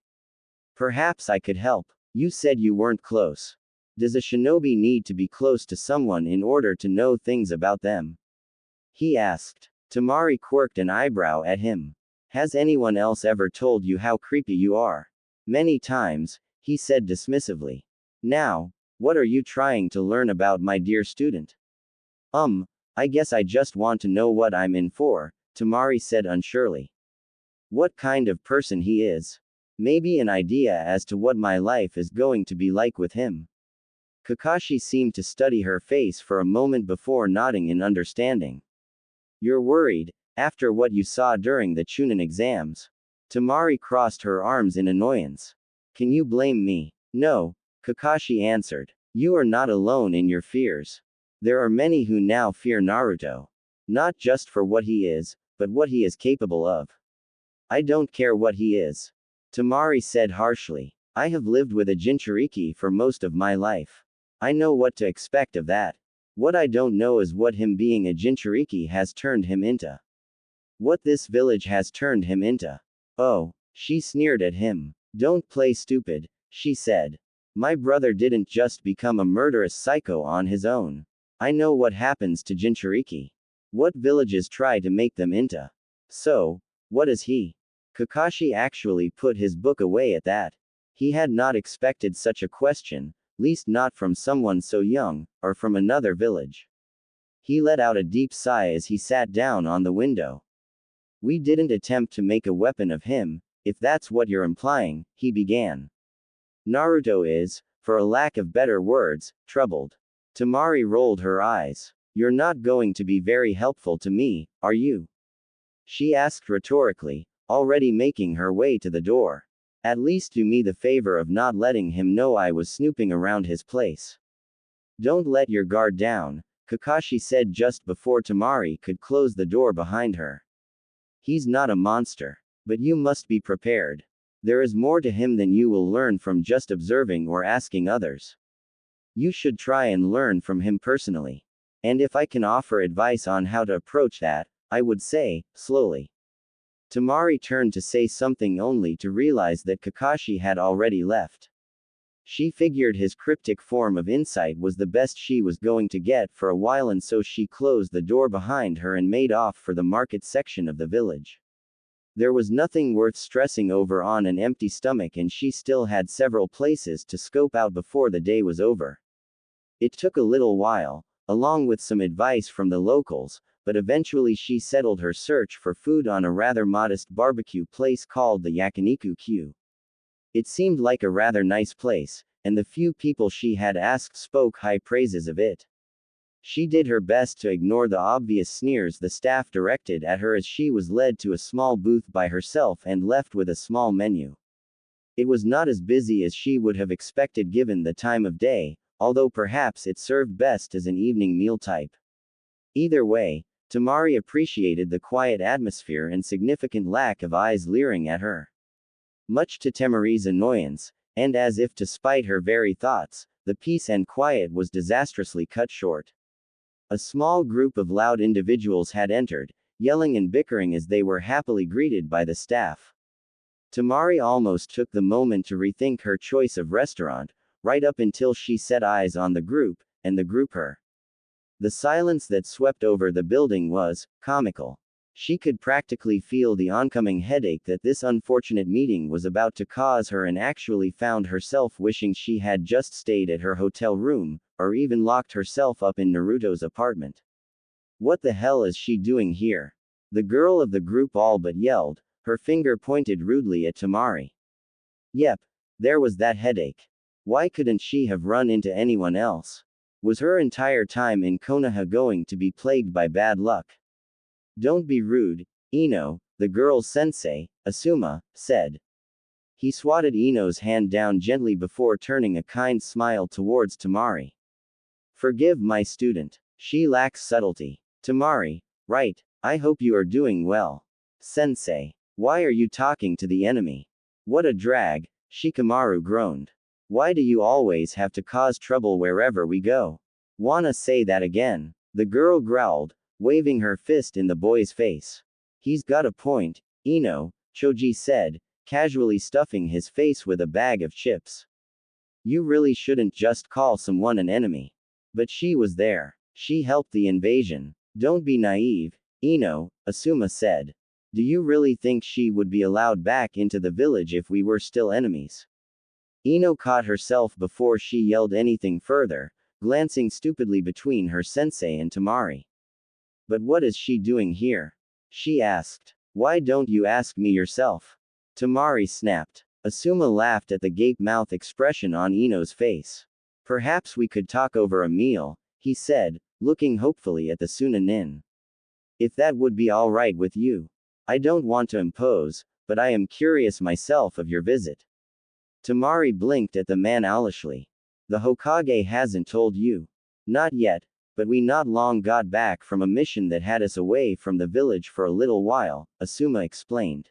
Perhaps I could help. You said you weren't close. Does a shinobi need to be close to someone in order to know things about them? He asked. Temari quirked an eyebrow at him. Has anyone else ever told you how creepy you are? Many times, he said dismissively. Now, what are you trying to learn about, my dear student? I guess I just want to know what I'm in for, Temari said unsurely. What kind of person he is? Maybe an idea as to what my life is going to be like with him. Kakashi seemed to study her face for a moment before nodding in understanding. You're worried, after what you saw during the Chunin exams. Temari crossed her arms in annoyance. Can you blame me? No, Kakashi answered. You are not alone in your fears. There are many who now fear Naruto. Not just for what he is, but what he is capable of. I don't care what he is. Temari said harshly. I have lived with a Jinchuriki for most of my life. I know what to expect of that. What I don't know is what him being a Jinchuriki has turned him into. What this village has turned him into. Oh, she sneered at him. Don't play stupid, she said. My brother didn't just become a murderous psycho on his own. I know what happens to Jinchuriki. What villages try to make them into. So, what is he? Kakashi actually put his book away at that. He had not expected such a question, least not from someone so young, or from another village. He let out a deep sigh as he sat down on the window. We didn't attempt to make a weapon of him, if that's what you're implying, he began. Naruto is, for a lack of better words, troubled. Temari rolled her eyes. You're not going to be very helpful to me, are you? She asked rhetorically, already making her way to the door. At least do me the favor of not letting him know I was snooping around his place. Don't let your guard down, Kakashi said just before Temari could close the door behind her. He's not a monster. But you must be prepared. There is more to him than you will learn from just observing or asking others. You should try and learn from him personally. And if I can offer advice on how to approach that, I would say, slowly. Temari turned to say something only to realize that Kakashi had already left. She figured his cryptic form of insight was the best she was going to get for a while, and so she closed the door behind her and made off for the market section of the village. There was nothing worth stressing over on an empty stomach, and she still had several places to scope out before the day was over. It took a little while, along with some advice from the locals, but eventually she settled her search for food on a rather modest barbecue place called the Yakiniku Q. It seemed like a rather nice place, and the few people she had asked spoke high praises of it. She did her best to ignore the obvious sneers the staff directed at her as she was led to a small booth by herself and left with a small menu. It was not as busy as she would have expected given the time of day, although perhaps it served best as an evening meal type. Either way, Temari appreciated the quiet atmosphere and significant lack of eyes leering at her. Much to Temari's annoyance, and as if to spite her very thoughts, the peace and quiet was disastrously cut short. A small group of loud individuals had entered, yelling and bickering as they were happily greeted by the staff. Temari almost took the moment to rethink her choice of restaurant, right up until she set eyes on the group, and the group her. The silence that swept over the building was comical. She could practically feel the oncoming headache that this unfortunate meeting was about to cause her, and actually found herself wishing she had just stayed at her hotel room, or even locked herself up in Naruto's apartment. What the hell is she doing here? The girl of the group all but yelled, her finger pointed rudely at Temari. Yep, there was that headache. Why couldn't she have run into anyone else? Was her entire time in Konoha going to be plagued by bad luck? Don't be rude, Ino, the girl's sensei, Asuma, said. He swatted Ino's hand down gently before turning a kind smile towards Temari. Forgive my student. She lacks subtlety. Temari, right, I hope you are doing well. Sensei. Why are you talking to the enemy? What a drag, Shikamaru groaned. Why do you always have to cause trouble wherever we go? Wanna say that again? The girl growled, waving her fist in the boy's face. He's got a point, Ino, Choji said, casually stuffing his face with a bag of chips. You really shouldn't just call someone an enemy. But she was there. She helped the invasion. Don't be naive, Ino, Asuma said. Do you really think she would be allowed back into the village if we were still enemies? Ino caught herself before she yelled anything further, glancing stupidly between her sensei and Temari. But what is she doing here? She asked. Why don't you ask me yourself? Temari snapped. Asuma laughed at the gape-mouth expression on Ino's face. Perhaps we could talk over a meal, he said, looking hopefully at the Chunin. If that would be all right with you. I don't want to impose, but I am curious myself of your visit. Temari blinked at the man owlishly. The Hokage hasn't told you. Not yet, but we not long got back from a mission that had us away from the village for a little while, Asuma explained.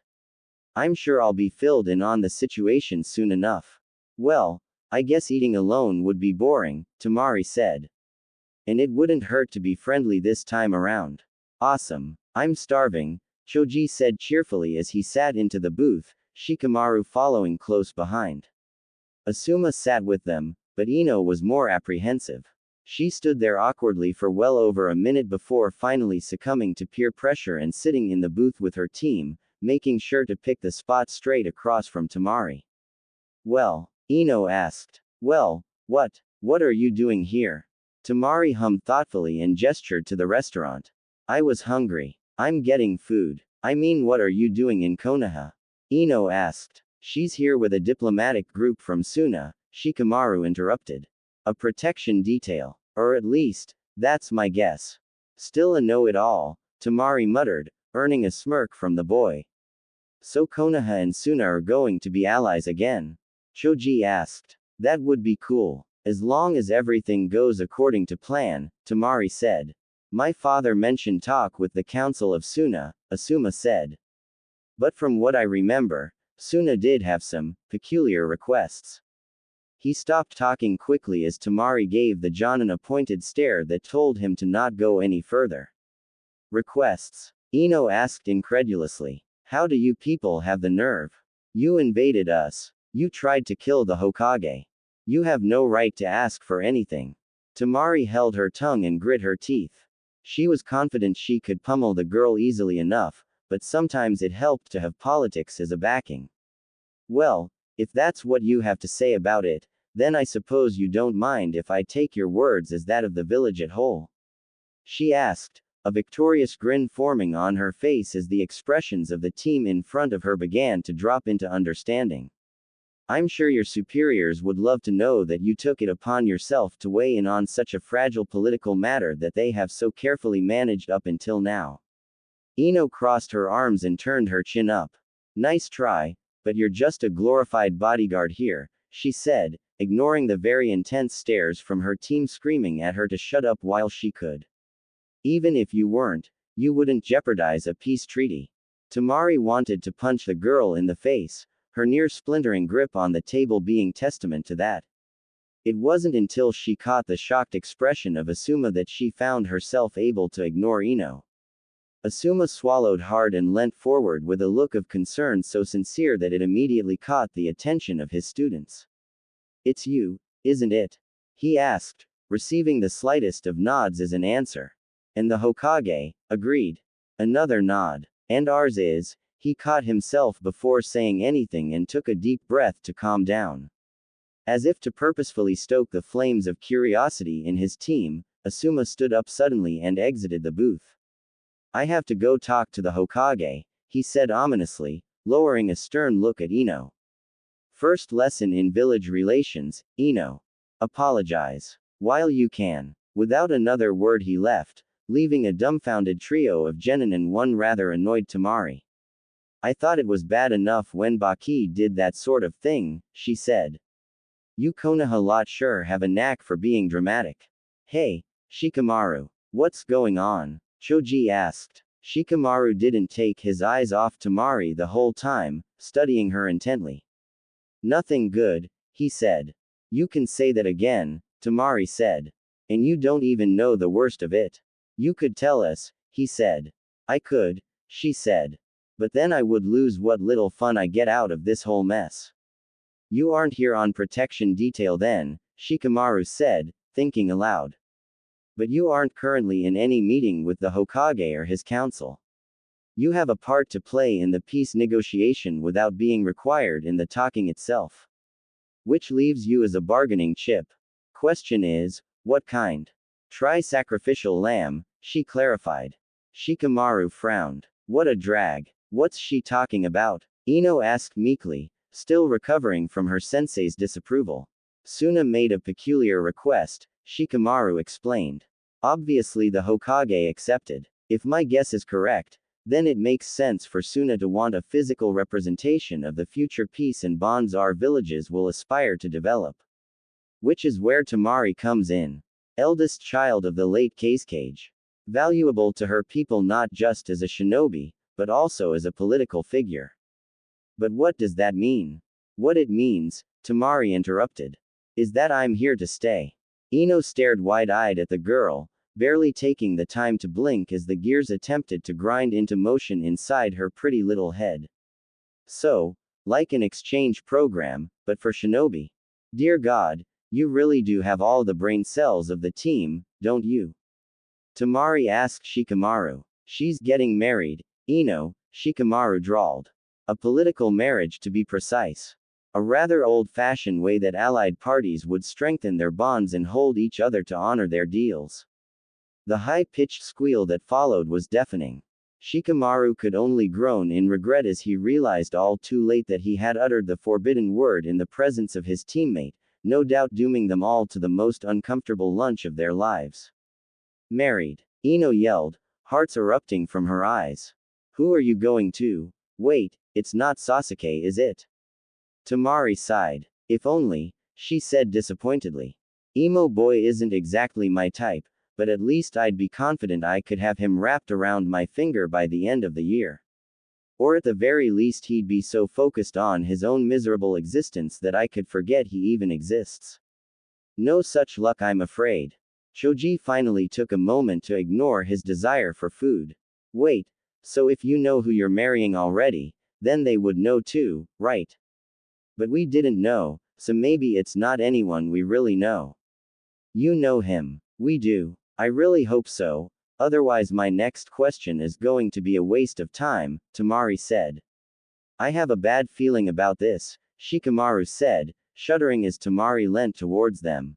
I'm sure I'll be filled in on the situation soon enough. Well, I guess eating alone would be boring, Temari said. And it wouldn't hurt to be friendly this time around. Awesome. I'm starving, Choji said cheerfully as he sat into the booth, Shikamaru following close behind. Asuma sat with them, but Ino was more apprehensive. She stood there awkwardly for well over a minute before finally succumbing to peer pressure and sitting in the booth with her team, making sure to pick the spot straight across from Temari. Well, Ino asked. Well, what are you doing here? Temari hummed thoughtfully and gestured to the restaurant. I was hungry. I'm getting food. I mean, what are you doing in Konoha? Ino asked. She's here with a diplomatic group from Suna, Shikamaru interrupted. A protection detail. Or at least, that's my guess. Still a know-it-all, Temari muttered, earning a smirk from the boy. So Konoha and Suna are going to be allies again? Choji asked. That would be cool. As long as everything goes according to plan, Temari said. My father mentioned talk with the Council of Suna, Asuma said. But from what I remember, Suna did have some peculiar requests. He stopped talking quickly as Temari gave the Jonin a pointed stare that told him to not go any further. Requests? Ino asked incredulously. How do you people have the nerve? You invaded us. You tried to kill the Hokage. You have no right to ask for anything. Temari held her tongue and grit her teeth. She was confident she could pummel the girl easily enough, but sometimes it helped to have politics as a backing. Well, if that's what you have to say about it, then I suppose you don't mind if I take your words as that of the village at whole? She asked, a victorious grin forming on her face as the expressions of the team in front of her began to drop into understanding. I'm sure your superiors would love to know that you took it upon yourself to weigh in on such a fragile political matter that they have so carefully managed up until now. Ino crossed her arms and turned her chin up. Nice try, but you're just a glorified bodyguard here, she said, ignoring the very intense stares from her team screaming at her to shut up while she could. Even if you weren't, you wouldn't jeopardize a peace treaty. Temari wanted to punch the girl in the face, her near-splintering grip on the table being testament to that. It wasn't until she caught the shocked expression of Asuma that she found herself able to ignore Ino. Asuma swallowed hard and leant forward with a look of concern so sincere that it immediately caught the attention of his students. It's you, isn't it? He asked, receiving the slightest of nods as an answer. And the Hokage agreed. Another nod. And ours is. He caught himself before saying anything and took a deep breath to calm down. As if to purposefully stoke the flames of curiosity in his team, Asuma stood up suddenly and exited the booth. I have to go talk to the Hokage, he said ominously, lowering a stern look at Ino. First lesson in village relations, Ino. Apologize. While you can. Without another word he left, leaving a dumbfounded trio of genin and one rather annoyed Temari. I thought it was bad enough when Baki did that sort of thing, she said. You Konoha lot sure have a knack for being dramatic. Hey, Shikamaru. What's going on? Choji asked. Shikamaru didn't take his eyes off Temari the whole time, studying her intently. Nothing good, he said. You can say that again, Temari said. And you don't even know the worst of it. You could tell us, he said. I could, she said. But then I would lose what little fun I get out of this whole mess. You aren't here on protection detail then, Shikamaru said, thinking aloud. But you aren't currently in any meeting with the Hokage or his council. You have a part to play in the peace negotiation without being required in the talking itself. Which leaves you as a bargaining chip. Question is, what kind? Try sacrificial lamb, she clarified. Shikamaru frowned. What a drag. What's she talking about? Ino asked meekly, still recovering from her sensei's disapproval. Suna made a peculiar request, Shikamaru explained. Obviously the Hokage accepted. If my guess is correct, then it makes sense for Suna to want a physical representation of the future peace and bonds our villages will aspire to develop. Which is where Temari comes in. Eldest child of the late Kazekage. Valuable to her people not just as a shinobi, but also as a political figure. But what does that mean? What it means, Temari interrupted, is that I'm here to stay. Ino stared wide-eyed at the girl, barely taking the time to blink as the gears attempted to grind into motion inside her pretty little head. So, like an exchange program, but for shinobi. Dear God, you really do have all the brain cells of the team, don't you? Temari asked Shikamaru. She's getting married, Ino, Shikamaru drawled. A political marriage to be precise. A rather old-fashioned way that allied parties would strengthen their bonds and hold each other to honor their deals. The high-pitched squeal that followed was deafening. Shikamaru could only groan in regret as he realized all too late that he had uttered the forbidden word in the presence of his teammate, no doubt dooming them all to the most uncomfortable lunch of their lives. Married. Ino yelled, hearts erupting from her eyes. Who are you going to? Wait, it's not Sasuke, is it? Temari sighed. If only, she said disappointedly. Emo boy isn't exactly my type, but at least I'd be confident I could have him wrapped around my finger by the end of the year. Or at the very least he'd be so focused on his own miserable existence that I could forget he even exists. No such luck, I'm afraid. Choji finally took a moment to ignore his desire for food. Wait, so if you know who you're marrying already, then they would know too, right? But we didn't know, so maybe it's not anyone we really know. You know him. We do. I really hope so, otherwise my next question is going to be a waste of time, Temari said. I have a bad feeling about this, Shikamaru said, shuddering as Temari leant towards them.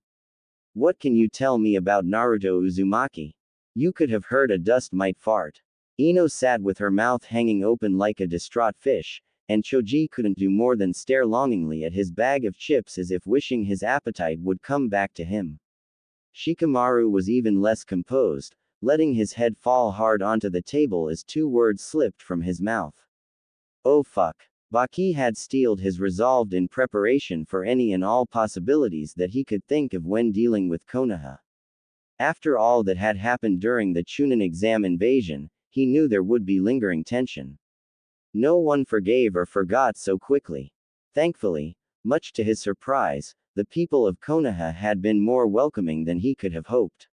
What can you tell me about Naruto Uzumaki? You could have heard a dust mite fart. Ino sat with her mouth hanging open like a distraught fish, and Choji couldn't do more than stare longingly at his bag of chips as if wishing his appetite would come back to him. Shikamaru was even less composed, letting his head fall hard onto the table as two words slipped from his mouth. Oh fuck. Baki had steeled his resolve in preparation for any and all possibilities that he could think of when dealing with Konoha. After all that had happened during the Chunin exam invasion, he knew there would be lingering tension. No one forgave or forgot so quickly. Thankfully, much to his surprise, the people of Konoha had been more welcoming than he could have hoped.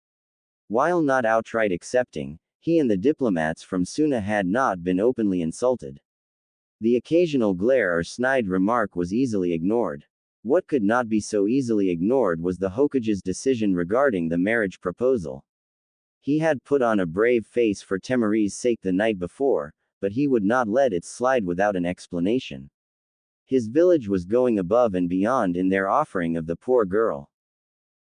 While not outright accepting, he and the diplomats from Suna had not been openly insulted. The occasional glare or snide remark was easily ignored. What could not be so easily ignored was the Hokage's decision regarding the marriage proposal. He had put on a brave face for Temari's sake the night before, but he would not let it slide without an explanation. His village was going above and beyond in their offering of the poor girl.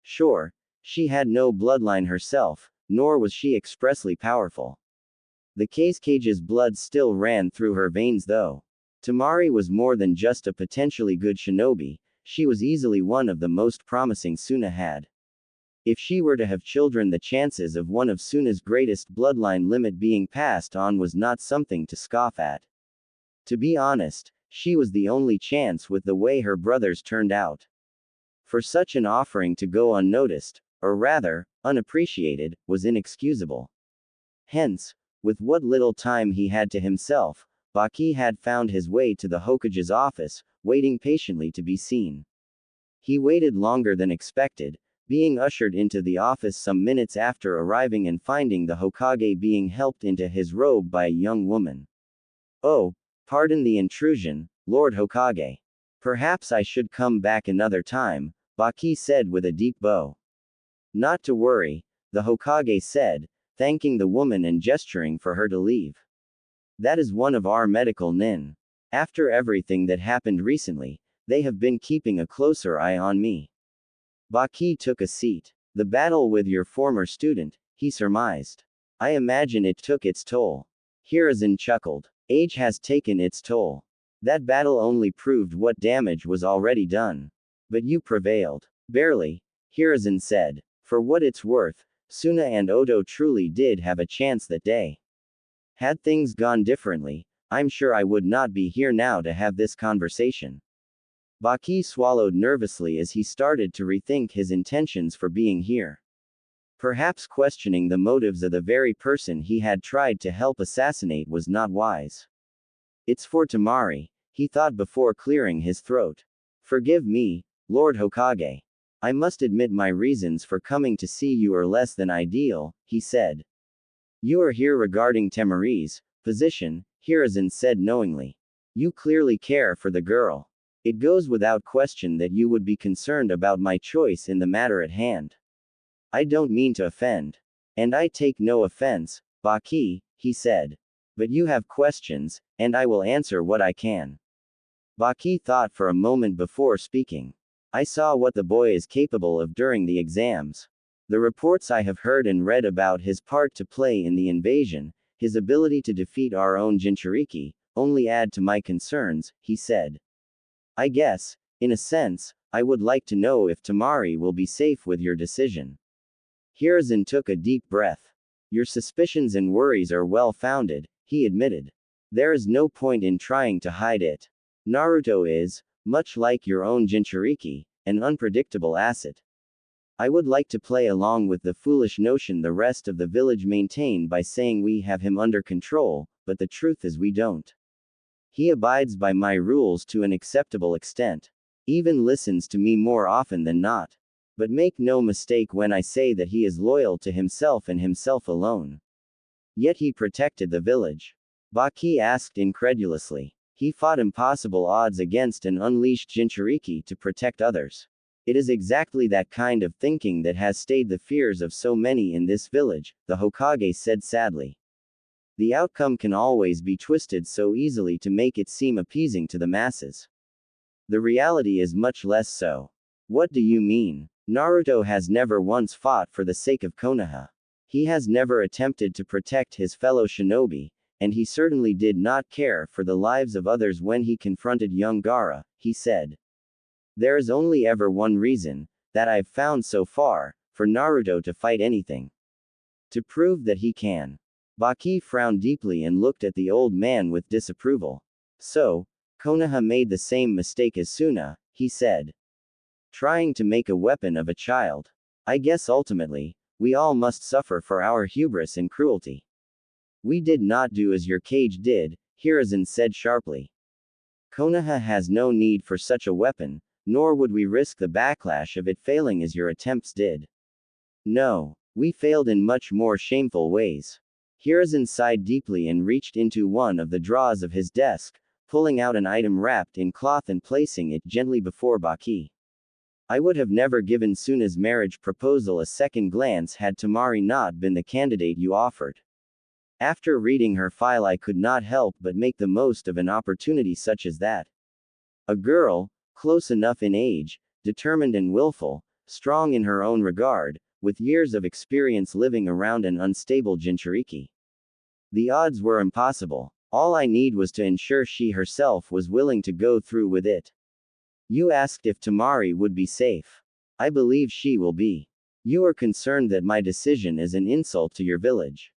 Sure, she had no bloodline herself, nor was she expressly powerful. The Kazecage's blood still ran through her veins though. Temari was more than just a potentially good shinobi, she was easily one of the most promising Suna had. If she were to have children, the chances of one of Suna's greatest bloodline limit being passed on was not something to scoff at. To be honest, she was the only chance with the way her brothers turned out. For such an offering to go unnoticed, or rather, unappreciated, was inexcusable. Hence, with what little time he had to himself, Baki had found his way to the Hokage's office, waiting patiently to be seen. He waited longer than expected, being ushered into the office some minutes after arriving and finding the Hokage being helped into his robe by a young woman. Oh, pardon the intrusion, Lord Hokage. Perhaps I should come back another time, Baki said with a deep bow. Not to worry, the Hokage said, thanking the woman and gesturing for her to leave. That is one of our medical nin. After everything that happened recently, they have been keeping a closer eye on me. Baki took a seat. The battle with your former student, he surmised. I imagine it took its toll. Hiruzen chuckled. Age has taken its toll. That battle only proved what damage was already done. But you prevailed. Barely, Hiruzen said. For what it's worth, Suna and Odo truly did have a chance that day. Had things gone differently, I'm sure I would not be here now to have this conversation. Baki swallowed nervously as he started to rethink his intentions for being here. Perhaps questioning the motives of the very person he had tried to help assassinate was not wise. It's for Temari, he thought before clearing his throat. Forgive me, Lord Hokage. I must admit my reasons for coming to see you are less than ideal, he said. You are here regarding Temari's position, Hiruzen said knowingly. You clearly care for the girl. It goes without question that you would be concerned about my choice in the matter at hand. I don't mean to offend. And I take no offense, Baki, he said. But you have questions, and I will answer what I can. Baki thought for a moment before speaking. I saw what the boy is capable of during the exams. The reports I have heard and read about his part to play in the invasion, his ability to defeat our own Jinchuriki, only add to my concerns, he said. I guess, in a sense, I would like to know if Temari will be safe with your decision. Hiruzen took a deep breath. Your suspicions and worries are well founded, he admitted. There is no point in trying to hide it. Naruto is, much like your own Jinchuriki, an unpredictable asset. I would like to play along with the foolish notion the rest of the village maintain by saying we have him under control, but the truth is we don't. He abides by my rules to an acceptable extent. Even listens to me more often than not. But make no mistake when I say that he is loyal to himself and himself alone. Yet he protected the village. Baki asked incredulously. He fought impossible odds against an unleashed Jinchuriki to protect others. It is exactly that kind of thinking that has stayed the fears of so many in this village, the Hokage said sadly. The outcome can always be twisted so easily to make it seem appeasing to the masses. The reality is much less so. What do you mean? Naruto has never once fought for the sake of Konoha. He has never attempted to protect his fellow shinobi, and he certainly did not care for the lives of others when he confronted young Gaara, he said. There is only ever one reason, that I've found so far, for Naruto to fight anything. To prove that he can. Baki frowned deeply and looked at the old man with disapproval. So, Konoha made the same mistake as Suna, he said. Trying to make a weapon of a child. I guess ultimately, we all must suffer for our hubris and cruelty. We did not do as your cage did, Hiruzen said sharply. Konoha has no need for such a weapon, nor would we risk the backlash of it failing as your attempts did. No, we failed in much more shameful ways. Hiruzen sighed deeply and reached into one of the drawers of his desk, pulling out an item wrapped in cloth and placing it gently before Baki. I would have never given Suna's marriage proposal a second glance had Temari not been the candidate you offered. After reading her file I could not help but make the most of an opportunity such as that. A girl, close enough in age, determined and willful, strong in her own regard, with years of experience living around an unstable Jinchuriki. The odds were impossible. All I need was to ensure she herself was willing to go through with it. You asked if Temari would be safe. I believe she will be. You are concerned that my decision is an insult to your village.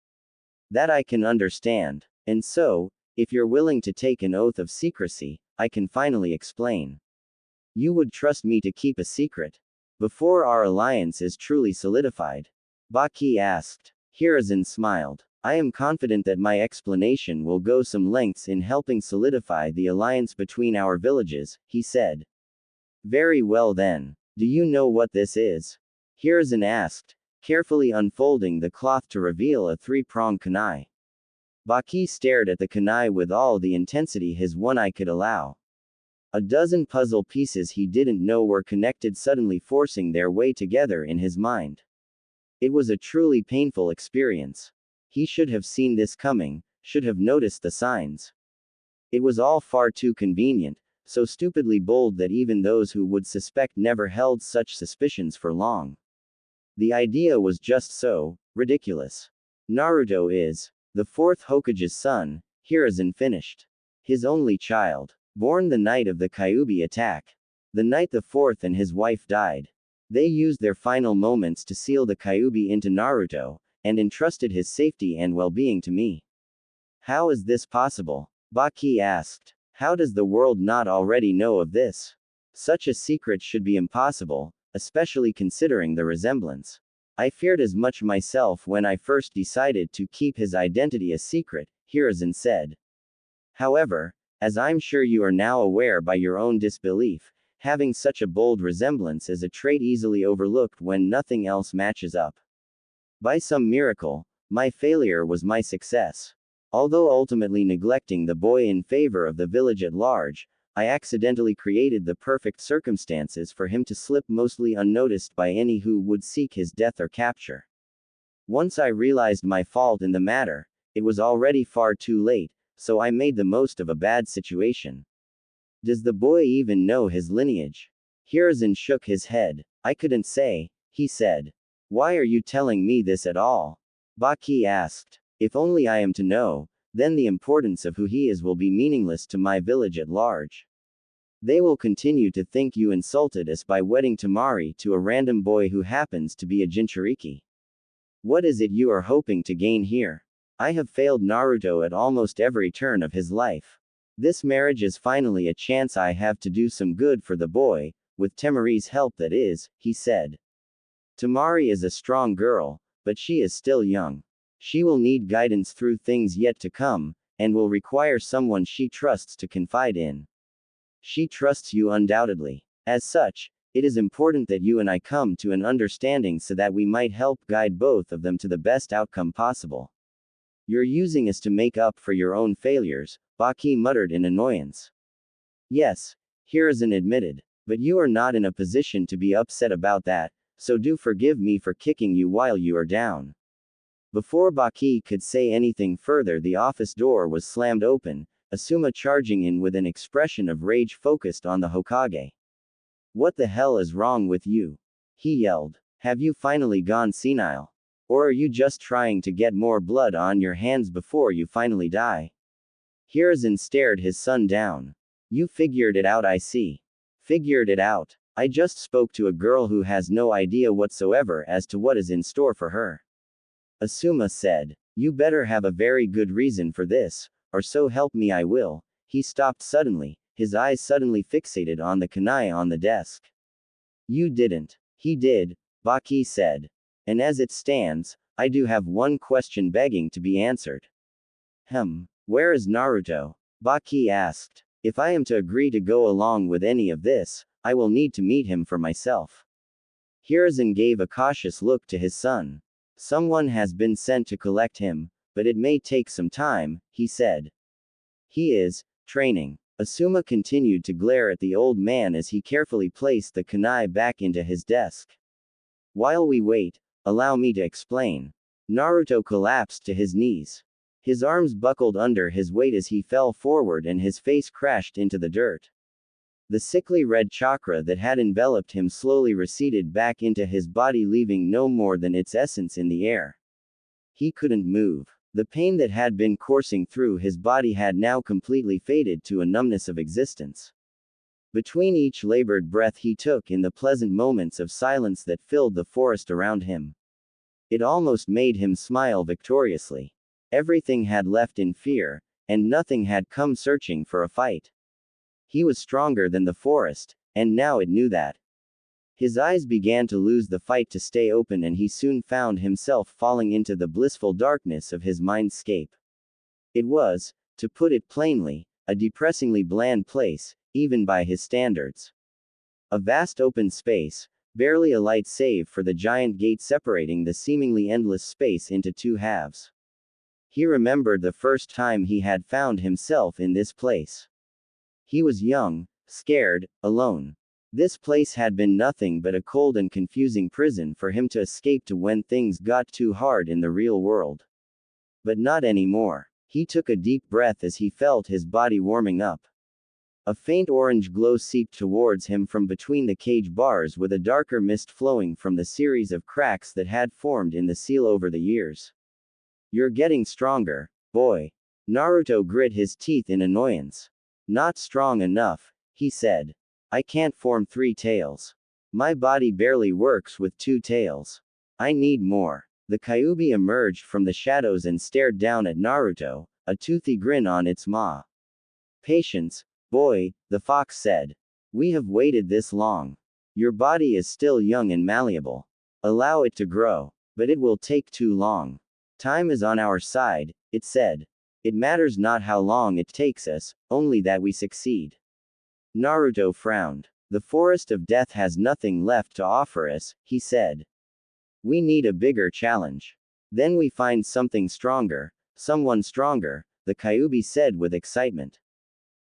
That I can understand. And so, if you're willing to take an oath of secrecy, I can finally explain. You would trust me to keep a secret? Before our alliance is truly solidified? Baki asked. Hiruzen smiled. I am confident that my explanation will go some lengths in helping solidify the alliance between our villages, he said. Very well then. Do you know what this is? Hiruzen asked, carefully unfolding the cloth to reveal a three-pronged kunai. Baki stared at the kunai with all the intensity his one eye could allow. A dozen puzzle pieces he didn't know were connected suddenly forcing their way together in his mind. It was a truly painful experience. He should have seen this coming, should have noticed the signs. It was all far too convenient, so stupidly bold that even those who would suspect never held such suspicions for long. The idea was just so ridiculous. Naruto is the fourth Hokage's son, Hiruzen finished. His only child. Born the night of the Kyuubi attack. The night the fourth and his wife died. They used their final moments to seal the Kyuubi into Naruto, and entrusted his safety and well-being to me. How is this possible? Baki asked. How does the world not already know of this? Such a secret should be impossible, especially considering the resemblance. I feared as much myself when I first decided to keep his identity a secret, Hiruzen said. However, as I'm sure you are now aware by your own disbelief, having such a bold resemblance is a trait easily overlooked when nothing else matches up. By some miracle, my failure was my success. Although ultimately neglecting the boy in favor of the village at large, I accidentally created the perfect circumstances for him to slip mostly unnoticed by any who would seek his death or capture. Once I realized my fault in the matter, it was already far too late, so I made the most of a bad situation. Does the boy even know his lineage? Hiruzen shook his head. I couldn't say, he said. Why are you telling me this at all? Baki asked. If only I am to know, then the importance of who he is will be meaningless to my village at large. They will continue to think you insulted us by wedding Temari to a random boy who happens to be a Jinchuriki. What is it you are hoping to gain here? I have failed Naruto at almost every turn of his life. This marriage is finally a chance I have to do some good for the boy, with Temari's help that is, he said. Temari is a strong girl, but she is still young. She will need guidance through things yet to come, and will require someone she trusts to confide in. She trusts you undoubtedly. As such, it is important that you and I come to an understanding so that we might help guide both of them to the best outcome possible. You're using us to make up for your own failures, Baki muttered in annoyance. Yes, Hiruzen admitted, but you are not in a position to be upset about that, so do forgive me for kicking you while you are down. Before Baki could say anything further, the office door was slammed open, Asuma charging in with an expression of rage focused on the Hokage. What the hell is wrong with you? He yelled. Have you finally gone senile? Or are you just trying to get more blood on your hands before you finally die? Hiruzen stared his son down. You figured it out, I see. Figured it out. I just spoke to a girl who has no idea whatsoever as to what is in store for her. Asuma said. You better have a very good reason for this, or so help me I will. He stopped suddenly, his eyes suddenly fixated on the kunai on the desk. You didn't. He did, Baki said. And as it stands, I do have one question begging to be answered. Where is Naruto? Baki asked. If I am to agree to go along with any of this, I will need to meet him for myself. Hiruzen gave a cautious look to his son. Someone has been sent to collect him, but it may take some time, he said. He is training. Asuma continued to glare at the old man as he carefully placed the kunai back into his desk. While we wait, allow me to explain. Naruto collapsed to his knees. His arms buckled under his weight as he fell forward and his face crashed into the dirt. The sickly red chakra that had enveloped him slowly receded back into his body, leaving no more than its essence in the air. He couldn't move. The pain that had been coursing through his body had now completely faded to a numbness of existence. Between each labored breath he took in the pleasant moments of silence that filled the forest around him, it almost made him smile victoriously. Everything had left in fear, and nothing had come searching for a fight. He was stronger than the forest, and now it knew that. His eyes began to lose the fight to stay open, and he soon found himself falling into the blissful darkness of his mindscape. It was, to put it plainly, a depressingly bland place, even by his standards. A vast open space, barely a light save for the giant gate separating the seemingly endless space into two halves. He remembered the first time he had found himself in this place. He was young, scared, alone. This place had been nothing but a cold and confusing prison for him to escape to when things got too hard in the real world. But not anymore. He took a deep breath as he felt his body warming up. A faint orange glow seeped towards him from between the cage bars with a darker mist flowing from the series of cracks that had formed in the seal over the years. You're getting stronger, boy. Naruto grit his teeth in annoyance. Not strong enough, he said. I can't form 3 tails. My body barely works with 2 tails. I need more. The Kyuubi emerged from the shadows and stared down at Naruto, a toothy grin on its maw. Patience, boy, the fox said. We have waited this long. Your body is still young and malleable. Allow it to grow, but it will take too long. Time is on our side, it said. It matters not how long it takes us, only that we succeed. Naruto frowned. The forest of death has nothing left to offer us, he said. We need a bigger challenge. Then we find something stronger, someone stronger, the Kyuubi said with excitement.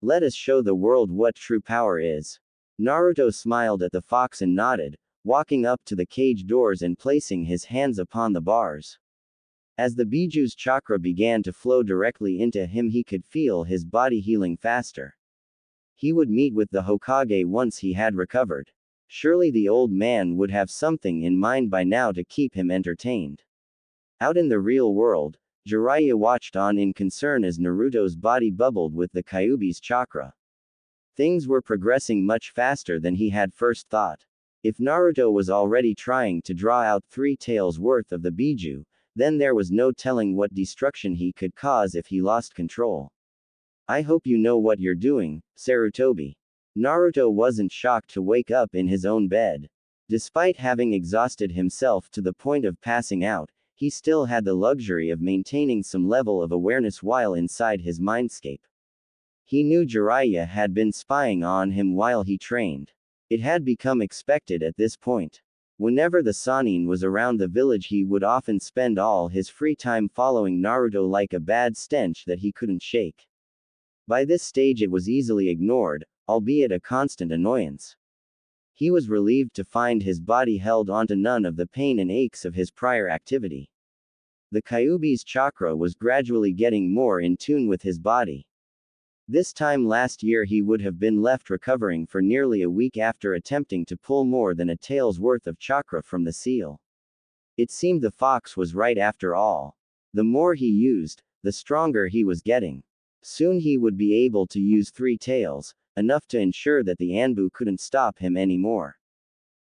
Let us show the world what true power is. Naruto smiled at the fox and nodded, walking up to the cage doors and placing his hands upon the bars. As the Biju's chakra began to flow directly into him, he could feel his body healing faster. He would meet with the Hokage once he had recovered. Surely the old man would have something in mind by now to keep him entertained. Out in the real world, Jiraiya watched on in concern as Naruto's body bubbled with the Kyuubi's chakra. Things were progressing much faster than he had first thought. If Naruto was already trying to draw out 3 taels worth of the Biju, then there was no telling what destruction he could cause if he lost control. I hope you know what you're doing, Sarutobi. Naruto wasn't shocked to wake up in his own bed. Despite having exhausted himself to the point of passing out, he still had the luxury of maintaining some level of awareness while inside his mindscape. He knew Jiraiya had been spying on him while he trained. It had become expected at this point. Whenever the Sannin was around the village, he would often spend all his free time following Naruto like a bad stench that he couldn't shake. By this stage it was easily ignored, albeit a constant annoyance. He was relieved to find his body held onto none of the pain and aches of his prior activity. The Kyuubi's chakra was gradually getting more in tune with his body. This time last year he would have been left recovering for nearly a week after attempting to pull more than a tael's worth of chakra from the seal. It seemed the fox was right after all. The more he used, the stronger he was getting. Soon he would be able to use 3 taels, enough to ensure that the Anbu couldn't stop him anymore.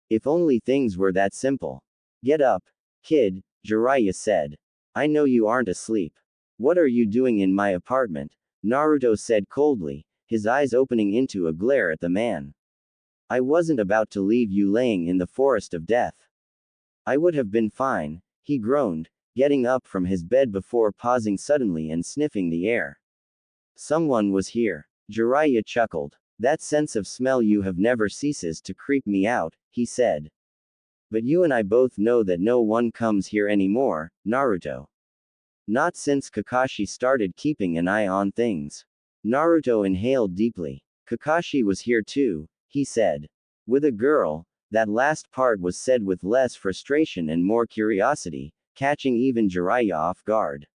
If only things were that simple. Get up, kid, Jiraiya said. I know you aren't asleep. What are you doing in my apartment? Naruto said coldly, his eyes opening into a glare at the man. I wasn't about to leave you laying in the forest of death. I would have been fine, he groaned, getting up from his bed before pausing suddenly and sniffing the air. Someone was here. Jiraiya chuckled. That sense of smell you have never ceases to creep me out, he said. But you and I both know that no one comes here anymore, Naruto. Not since Kakashi started keeping an eye on things. Naruto inhaled deeply. Kakashi was here too, he said. With a girl, that last part was said with less frustration and more curiosity, catching even Jiraiya off guard.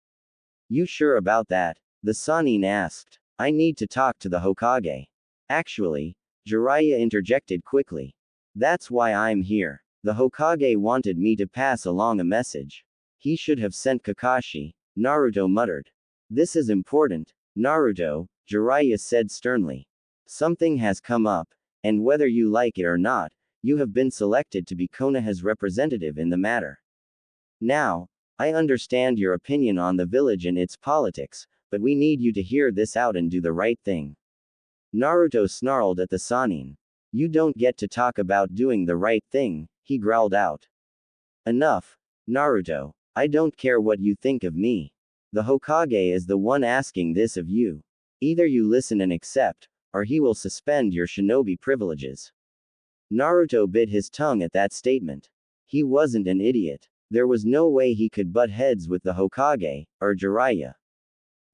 You sure about that? The Sannin asked. I need to talk to the Hokage. Actually, Jiraiya interjected quickly. That's why I'm here. The Hokage wanted me to pass along a message. He should have sent Kakashi, Naruto muttered. This is important, Naruto, Jiraiya said sternly. Something has come up, and whether you like it or not, you have been selected to be Konoha's representative in the matter. Now, I understand your opinion on the village and its politics, but we need you to hear this out and do the right thing. Naruto snarled at the Sannin. You don't get to talk about doing the right thing, he growled out. Enough, Naruto. I don't care what you think of me. The Hokage is the one asking this of you. Either you listen and accept, or he will suspend your shinobi privileges. Naruto bit his tongue at that statement. He wasn't an idiot. There was no way he could butt heads with the Hokage, or Jiraiya.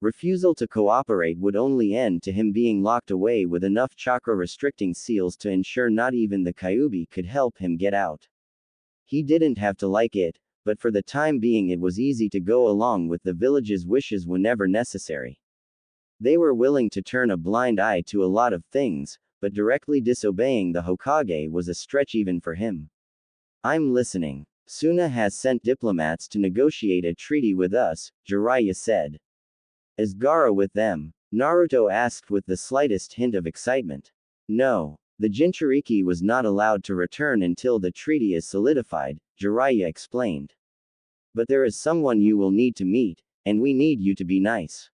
Refusal to cooperate would only end to him being locked away with enough chakra-restricting seals to ensure not even the Kyuubi could help him get out. He didn't have to like it, but for the time being it was easy to go along with the village's wishes whenever necessary. They were willing to turn a blind eye to a lot of things, but directly disobeying the Hokage was a stretch even for him. I'm listening. Suna has sent diplomats to negotiate a treaty with us, Jiraiya said. Is Gaara with them? Naruto asked with the slightest hint of excitement. No. The Jinchuriki was not allowed to return until the treaty is solidified, Jiraiya explained. But there is someone you will need to meet, and we need you to be nice.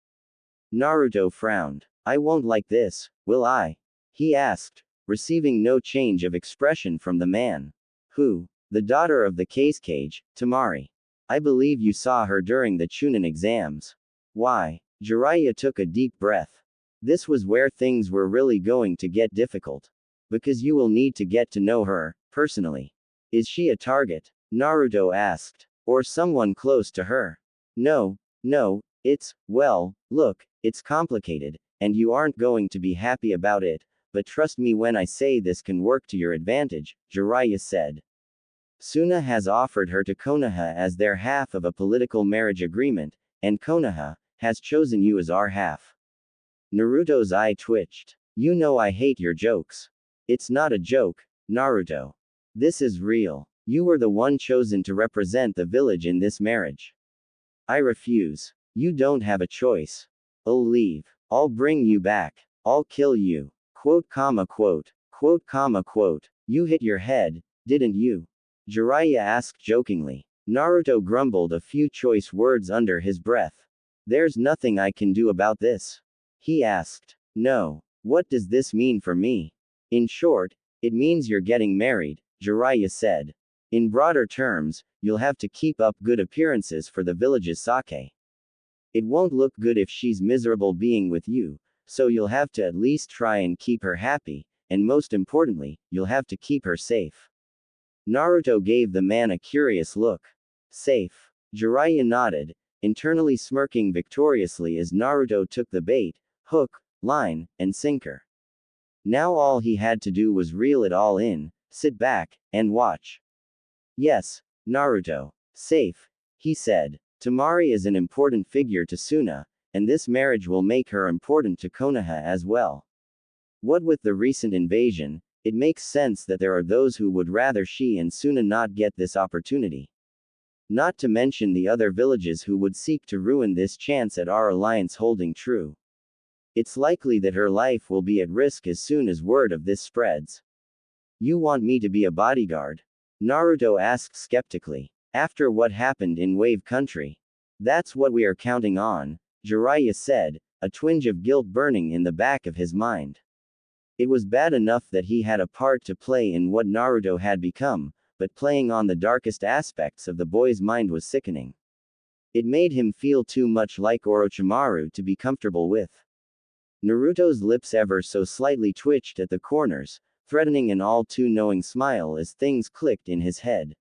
Naruto frowned. I won't like this, will I? He asked, receiving no change of expression from the man. Who? The daughter of the Kazekage, Temari. I believe you saw her during the Chunin exams. Why? Jiraiya took a deep breath. This was where things were really going to get difficult. Because you will need to get to know her, personally. Is she a target? Naruto asked. Or someone close to her? No, well, look, it's complicated, and you aren't going to be happy about it, but trust me when I say this can work to your advantage, Jiraiya said. Suna has offered her to Konoha as their half of a political marriage agreement, and Konoha has chosen you as our half. Naruto's eye twitched. You know I hate your jokes. It's not a joke, Naruto. This is real. You were the one chosen to represent the village in this marriage. I refuse. You don't have a choice. Oh, leave. I'll bring you back. I'll kill you. Quote, quote. You hit your head, didn't you? Jiraiya asked jokingly. Naruto grumbled a few choice words under his breath. There's nothing I can do about this. He asked. No. What does this mean for me? In short, it means you're getting married, Jiraiya said. In broader terms, you'll have to keep up good appearances for the village's sake. It won't look good if she's miserable being with you, so you'll have to at least try and keep her happy, and most importantly, you'll have to keep her safe. Naruto gave the man a curious look. Safe. Jiraiya nodded, internally smirking victoriously as Naruto took the bait, hook, line, and sinker. Now all he had to do was reel it all in, sit back, and watch. Yes, Naruto. Safe, he said. Temari is an important figure to Suna, and this marriage will make her important to Konoha as well. What with the recent invasion, it makes sense that there are those who would rather she and Suna not get this opportunity. Not to mention the other villages who would seek to ruin this chance at our alliance holding true. It's likely that her life will be at risk as soon as word of this spreads. You want me to be a bodyguard? Naruto asked skeptically. After what happened in Wave Country. That's what we are counting on, Jiraiya said, a twinge of guilt burning in the back of his mind. It was bad enough that he had a part to play in what Naruto had become, but playing on the darkest aspects of the boy's mind was sickening. It made him feel too much like Orochimaru to be comfortable with. Naruto's lips ever so slightly twitched at the corners, threatening an all-too-knowing smile as things clicked in his head.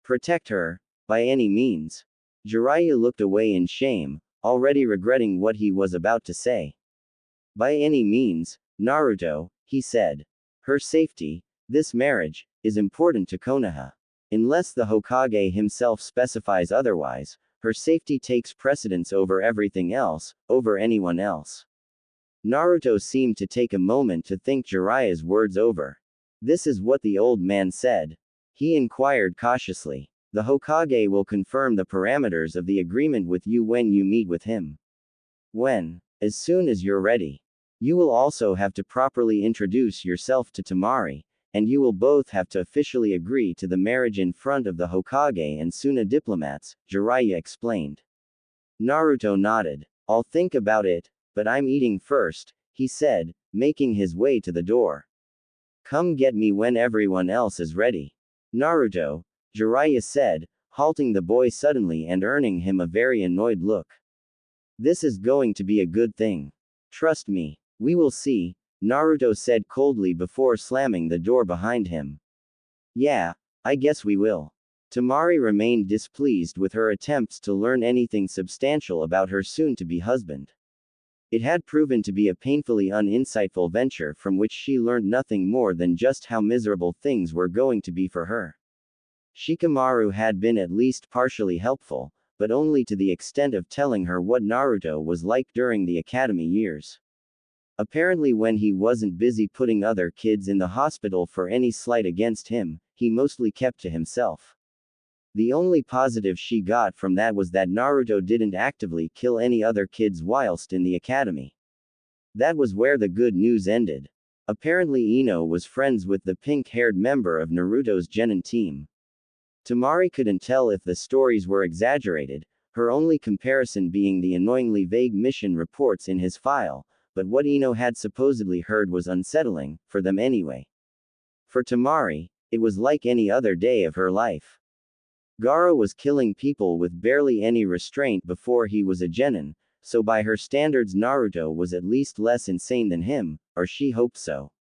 Protect her, by any means. Jiraiya looked away in shame, already regretting what he was about to say. By any means, Naruto, he said. Her safety, this marriage, is important to Konoha. Unless the Hokage himself specifies otherwise, her safety takes precedence over everything else, over anyone else. Naruto seemed to take a moment to think Jiraiya's words over. This is what the old man said. He inquired cautiously. The Hokage will confirm the parameters of the agreement with you when you meet with him. When? As soon as you're ready. You will also have to properly introduce yourself to Temari, and you will both have to officially agree to the marriage in front of the Hokage and Suna diplomats, Jiraiya explained. Naruto nodded. I'll think about it, but I'm eating first, he said, making his way to the door. Come get me when everyone else is ready. Naruto, Jiraiya said, halting the boy suddenly and earning him a very annoyed look. This is going to be a good thing. Trust me. We will see, Naruto said coldly before slamming the door behind him. Yeah, I guess we will. Temari remained displeased with her attempts to learn anything substantial about her soon-to-be husband. It had proven to be a painfully uninsightful venture from which she learned nothing more than just how miserable things were going to be for her. Shikamaru had been at least partially helpful, but only to the extent of telling her what Naruto was like during the academy years. Apparently, when he wasn't busy putting other kids in the hospital for any slight against him, he mostly kept to himself. The only positive she got from that was that Naruto didn't actively kill any other kids whilst in the academy. That was where the good news ended. Apparently Ino was friends with the pink-haired member of Naruto's genin team. Temari couldn't tell if the stories were exaggerated, her only comparison being the annoyingly vague mission reports in his file, but what Ino had supposedly heard was unsettling, for them anyway. For Temari, it was like any other day of her life. Gaara was killing people with barely any restraint before he was a genin, so by her standards Naruto was at least less insane than him, or she hoped so.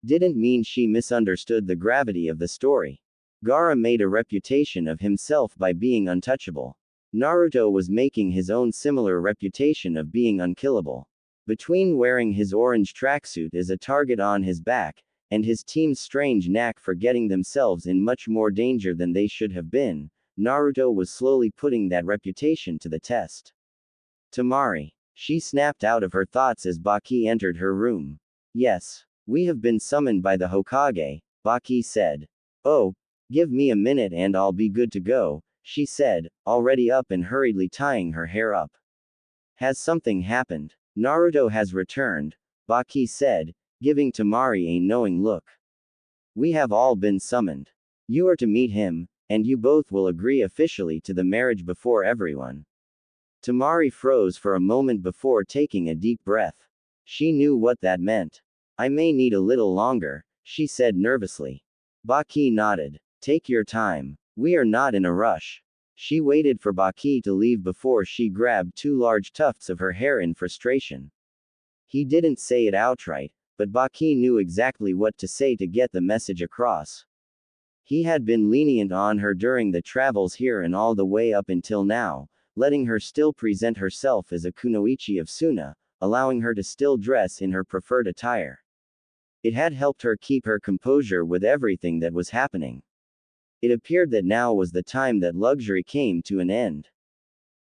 Didn't mean she misunderstood the gravity of the story. Gaara made a reputation of himself by being untouchable. Naruto was making his own similar reputation of being unkillable. Between wearing his orange tracksuit as a target on his back, and his team's strange knack for getting themselves in much more danger than they should have been, Naruto was slowly putting that reputation to the test. Temari. She snapped out of her thoughts as Baki entered her room. Yes. We have been summoned by the Hokage, Baki said. Oh, give me a minute and I'll be good to go, she said, already up and hurriedly tying her hair up. Has something happened? Naruto has returned, Baki said, giving Temari a knowing look. We have all been summoned. You are to meet him, and you both will agree officially to the marriage before everyone. Temari froze for a moment before taking a deep breath. She knew what that meant. I may need a little longer, she said nervously. Baki nodded. Take your time. We are not in a rush. She waited for Baki to leave before she grabbed two large tufts of her hair in frustration. He didn't say it outright, but Baki knew exactly what to say to get the message across. He had been lenient on her during the travels here and all the way up until now, letting her still present herself as a kunoichi of Suna, allowing her to still dress in her preferred attire. It had helped her keep her composure with everything that was happening. It appeared that now was the time that luxury came to an end.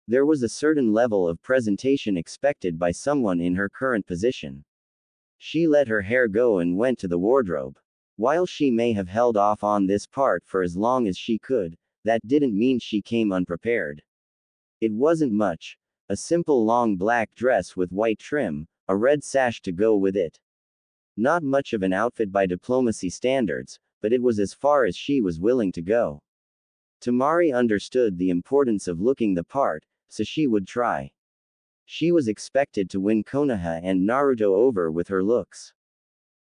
There was a certain level of presentation expected by someone in her current position. She let her hair go and went to the wardrobe. While she may have held off on this part for as long as she could, that didn't mean she came unprepared. It wasn't much. A simple long black dress with white trim, a red sash to go with it. Not much of an outfit by diplomacy standards, but it was as far as she was willing to go. Temari understood the importance of looking the part, so she would try. She was expected to win Konoha and Naruto over with her looks.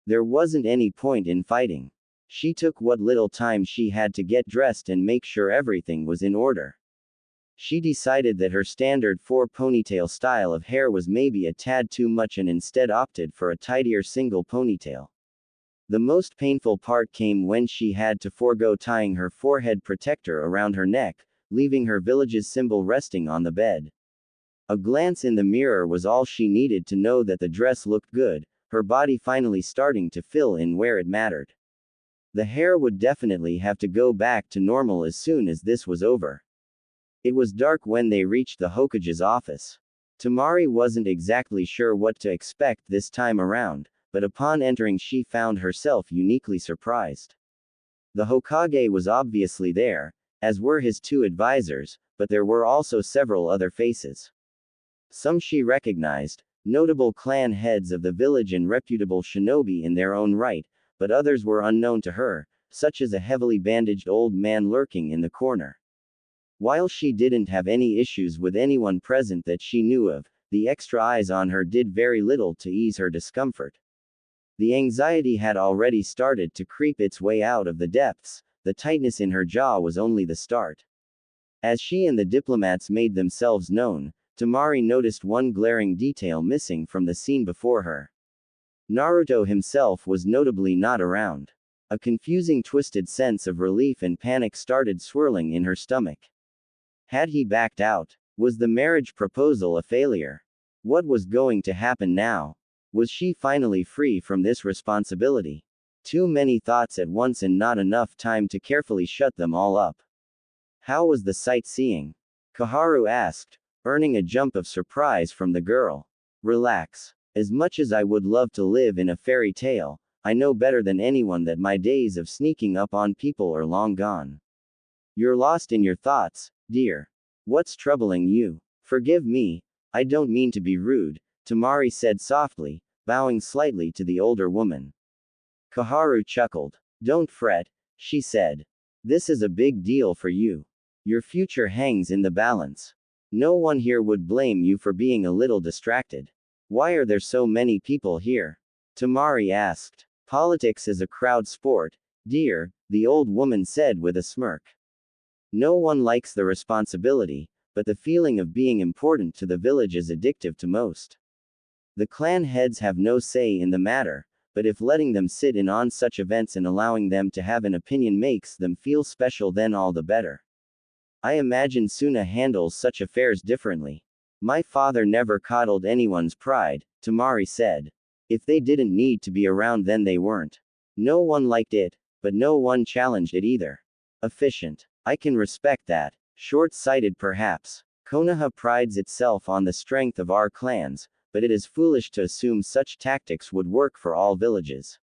There wasn't any point in fighting. She took what little time she had to get dressed and make sure everything was in order. She decided that her standard 4-ponytail style of hair was maybe a tad too much and instead opted for a tidier single ponytail. The most painful part came when she had to forego tying her forehead protector around her neck, leaving her village's symbol resting on the bed. A glance in the mirror was all she needed to know that the dress looked good, her body finally starting to fill in where it mattered. The hair would definitely have to go back to normal as soon as this was over. It was dark when they reached the Hokage's office. Temari wasn't exactly sure what to expect this time around, but upon entering she found herself uniquely surprised. The Hokage was obviously there, as were his two advisors, but there were also several other faces. Some she recognized, notable clan heads of the village and reputable shinobi in their own right, but others were unknown to her, such as a heavily bandaged old man lurking in the corner. While she didn't have any issues with anyone present that she knew of, the extra eyes on her did very little to ease her discomfort. The anxiety had already started to creep its way out of the depths, the tightness in her jaw was only the start. As she and the diplomats made themselves known, Temari noticed one glaring detail missing from the scene before her. Naruto himself was notably not around. A confusing twisted sense of relief and panic started swirling in her stomach. Had he backed out? Was the marriage proposal a failure? What was going to happen now? Was she finally free from this responsibility? Too many thoughts at once and not enough time to carefully shut them all up. How was the sightseeing? Kaharu asked, earning a jump of surprise from the girl. Relax. As much as I would love to live in a fairy tale, I know better than anyone that my days of sneaking up on people are long gone. You're lost in your thoughts, dear. What's troubling you? Forgive me, I don't mean to be rude, Temari said softly, bowing slightly to the older woman. Kaharu chuckled. Don't fret, she said. This is a big deal for you. Your future hangs in the balance. No one here would blame you for being a little distracted. Why are there so many people here? Temari asked. Politics is a crowd sport, dear, the old woman said with a smirk. No one likes the responsibility, but the feeling of being important to the village is addictive to most. The clan heads have no say in the matter, but if letting them sit in on such events and allowing them to have an opinion makes them feel special, then all the better. I imagine Suna handles such affairs differently. My father never coddled anyone's pride, Temari said. If they didn't need to be around, then they weren't. No one liked it, but no one challenged it either. Efficient. I can respect that. Short-sighted perhaps. Konoha prides itself on the strength of our clans, but it is foolish to assume such tactics would work for all villages.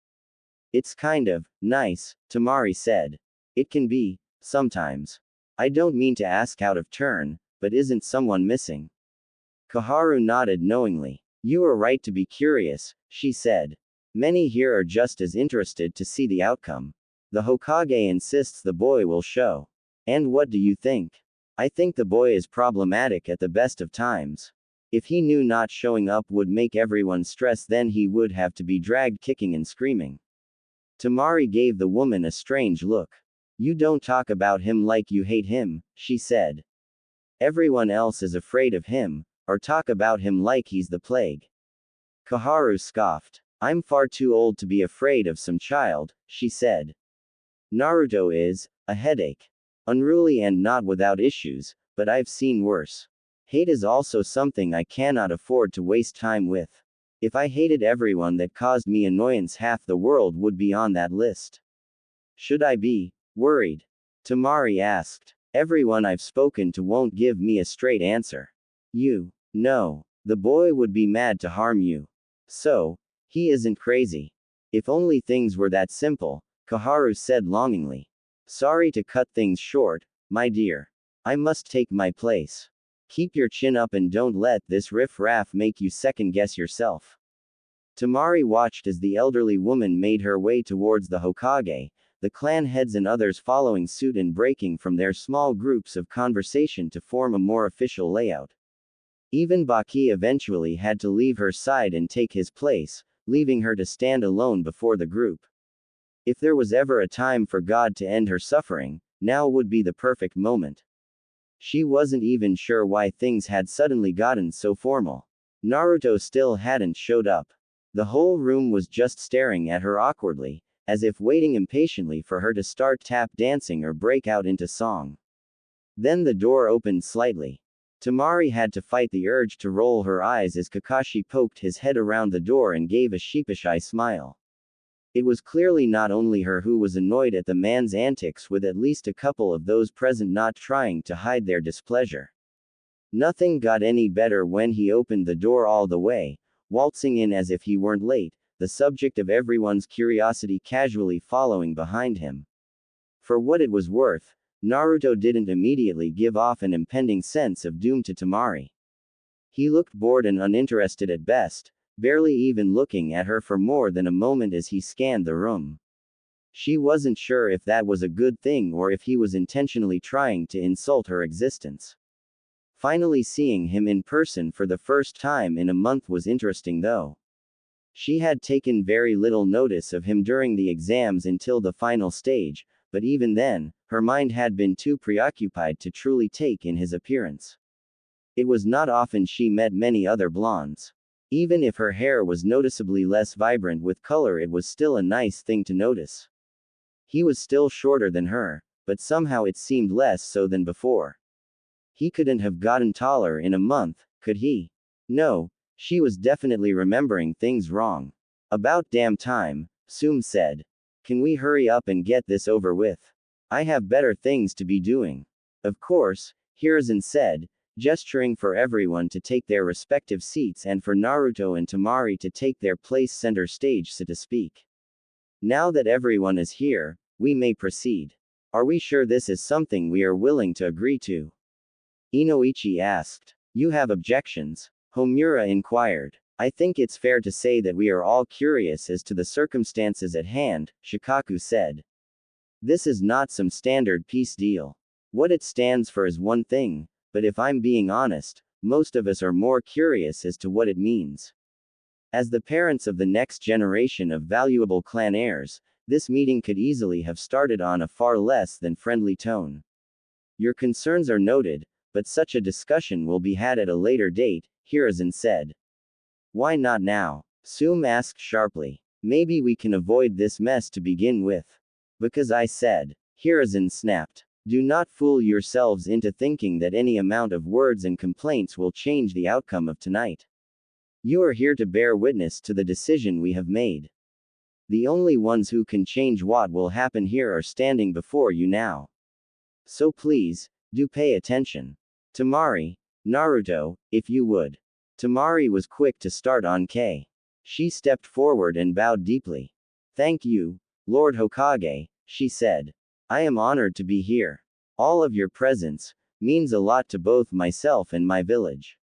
It's kind of nice, Temari said. It can be, sometimes. I don't mean to ask out of turn, but isn't someone missing? Kaharu nodded knowingly. You are right to be curious, she said. Many here are just as interested to see the outcome. The Hokage insists the boy will show. And what do you think? I think the boy is problematic at the best of times. If he knew not showing up would make everyone stress, then he would have to be dragged kicking and screaming. Temari gave the woman a strange look. You don't talk about him like you hate him, she said. Everyone else is afraid of him, or talk about him like he's the plague. Kaharu scoffed. I'm far too old to be afraid of some child, she said. Naruto is a headache. Unruly and not without issues, but I've seen worse. Hate is also something I cannot afford to waste time with. If I hated everyone that caused me annoyance, half the world would be on that list. Should I be worried? Temari asked. Everyone I've spoken to won't give me a straight answer. No. The boy would be mad to harm you. So, he isn't crazy. If only things were that simple, Kaharu said longingly. Sorry to cut things short, my dear. I must take my place. Keep your chin up and don't let this riff-raff make you second-guess yourself. Temari watched as the elderly woman made her way towards the Hokage, the clan heads and others following suit and breaking from their small groups of conversation to form a more official layout. Even Baki eventually had to leave her side and take his place, leaving her to stand alone before the group. If there was ever a time for God to end her suffering, now would be the perfect moment. She wasn't even sure why things had suddenly gotten so formal. Naruto still hadn't showed up. The whole room was just staring at her awkwardly, as if waiting impatiently for her to start tap dancing or break out into song. Then the door opened slightly. Temari had to fight the urge to roll her eyes as Kakashi poked his head around the door and gave a sheepish eye smile. It was clearly not only her who was annoyed at the man's antics, with at least a couple of those present not trying to hide their displeasure. Nothing got any better when he opened the door all the way, waltzing in as if he weren't late, the subject of everyone's curiosity casually following behind him. For what it was worth, Naruto didn't immediately give off an impending sense of doom to Temari. He looked bored and uninterested at best, barely even looking at her for more than a moment as he scanned the room. She wasn't sure if that was a good thing or if he was intentionally trying to insult her existence. Finally seeing him in person for the first time in a month was interesting though. She had taken very little notice of him during the exams until the final stage, but even then, her mind had been too preoccupied to truly take in his appearance. It was not often she met many other blondes. Even if her hair was noticeably less vibrant with color, it was still a nice thing to notice. He was still shorter than her, but somehow it seemed less so than before. He couldn't have gotten taller in a month, could he? No, she was definitely remembering things wrong. About damn time, Sum said. Can we hurry up and get this over with? I have better things to be doing. Of course, Hiruzen said, gesturing for everyone to take their respective seats and for Naruto and Temari to take their place center stage, so to speak. Now that everyone is here, we may proceed. Are we sure this is something we are willing to agree to? Inoichi asked. You have objections? Homura inquired. I think it's fair to say that we are all curious as to the circumstances at hand, Shikaku said. This is not some standard peace deal. What it stands for is one thing, but if I'm being honest, most of us are more curious as to what it means. As the parents of the next generation of valuable clan heirs, this meeting could easily have started on a far less than friendly tone. Your concerns are noted, but such a discussion will be had at a later date, Hiruzen said. Why not now? Sum asked sharply. Maybe we can avoid this mess to begin with. Because I said. Hiruzen snapped. Do not fool yourselves into thinking that any amount of words and complaints will change the outcome of tonight. You are here to bear witness to the decision we have made. The only ones who can change what will happen here are standing before you now. So please, do pay attention. Temari, Naruto, if you would. Temari was quick to start on K. She stepped forward and bowed deeply. Thank you, Lord Hokage, she said. I am honored to be here. All of your presence means a lot to both myself and my village.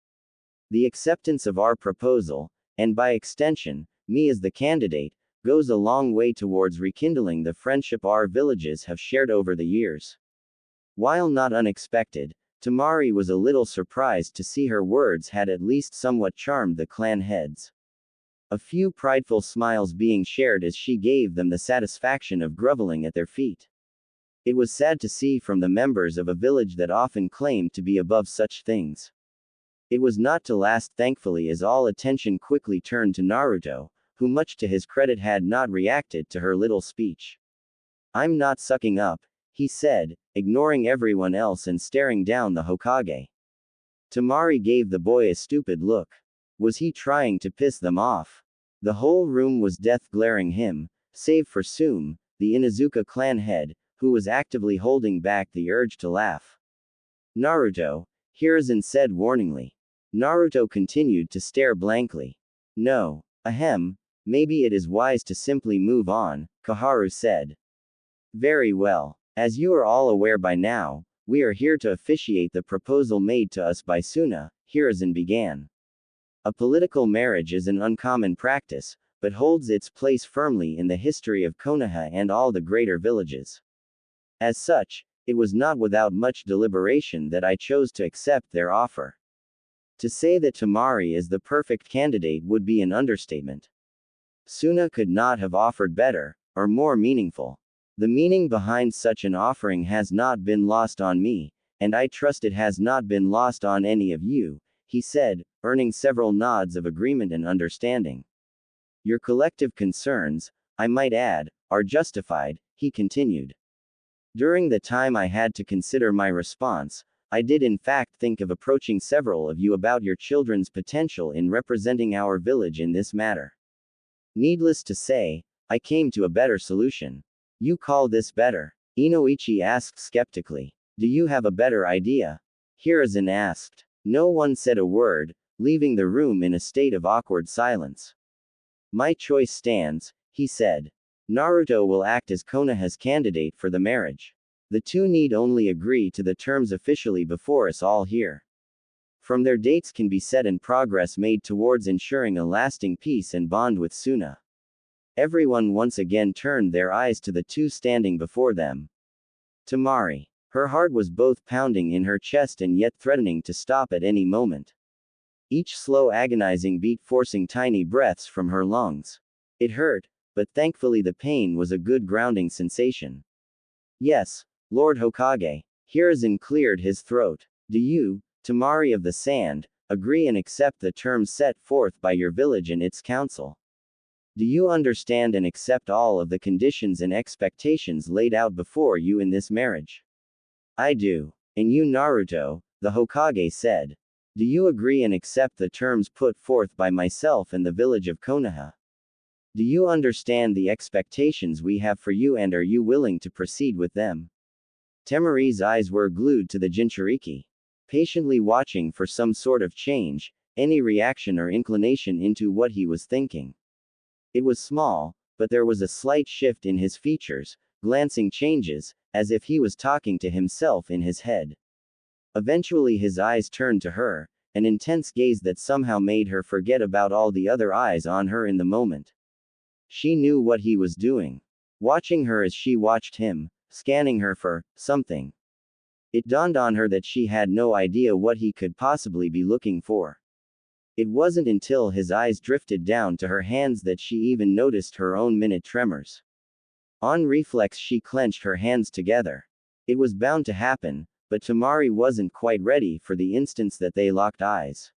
The acceptance of our proposal, and by extension, me as the candidate, goes a long way towards rekindling the friendship our villages have shared over the years. While not unexpected, Temari was a little surprised to see her words had at least somewhat charmed the clan heads. A few prideful smiles being shared as she gave them the satisfaction of groveling at their feet. It was sad to see from the members of a village that often claimed to be above such things. It was not to last, thankfully, as all attention quickly turned to Naruto, who much to his credit had not reacted to her little speech. I'm not sucking up, he said, ignoring everyone else and staring down the Hokage. Temari gave the boy a stupid look. Was he trying to piss them off? The whole room was death glaring him, save for Sum, the Inuzuka clan head, who was actively holding back the urge to laugh. Naruto, Hiruzen said warningly. Naruto continued to stare blankly. No, ahem, maybe it is wise to simply move on, Koharu said. Very well. As you are all aware by now, we are here to officiate the proposal made to us by Suna, Hiruzen began. A political marriage is an uncommon practice, but holds its place firmly in the history of Konoha and all the greater villages. As such, it was not without much deliberation that I chose to accept their offer. To say that Temari is the perfect candidate would be an understatement. Suna could not have offered better, or more meaningful. The meaning behind such an offering has not been lost on me, and I trust it has not been lost on any of you, he said, earning several nods of agreement and understanding. Your collective concerns, I might add, are justified, he continued. During the time I had to consider my response, I did in fact think of approaching several of you about your children's potential in representing our village in this matter. Needless to say, I came to a better solution. You call this better? Inoichi asked skeptically. Do you have a better idea? Hiruzen asked. No one said a word, leaving the room in a state of awkward silence. My choice stands, he said. Naruto will act as Konoha's candidate for the marriage. The two need only agree to the terms officially before us all here. From there, dates can be set and progress made towards ensuring a lasting peace and bond with Suna. Everyone once again turned their eyes to the two standing before them. Temari. Her heart was both pounding in her chest and yet threatening to stop at any moment. Each slow agonizing beat forcing tiny breaths from her lungs. It hurt, but thankfully the pain was a good grounding sensation. Yes, Lord Hokage. Hiruzen cleared his throat. Do you, Temari of the Sand, agree and accept the terms set forth by your village and its council? Do you understand and accept all of the conditions and expectations laid out before you in this marriage? I do. And you, Naruto, the Hokage said. Do you agree and accept the terms put forth by myself and the village of Konoha? Do you understand the expectations we have for you and are you willing to proceed with them? Temari's eyes were glued to the Jinchuriki, patiently watching for some sort of change, any reaction or inclination into what he was thinking. It was small, but there was a slight shift in his features, glancing changes, as if he was talking to himself in his head. Eventually his eyes turned to her, an intense gaze that somehow made her forget about all the other eyes on her in the moment. She knew what he was doing. Watching her as she watched him, scanning her for something. It dawned on her that she had no idea what he could possibly be looking for. It wasn't until his eyes drifted down to her hands that she even noticed her own minute tremors. On reflex she clenched her hands together. It was bound to happen, but Temari wasn't quite ready for the instance that they locked eyes.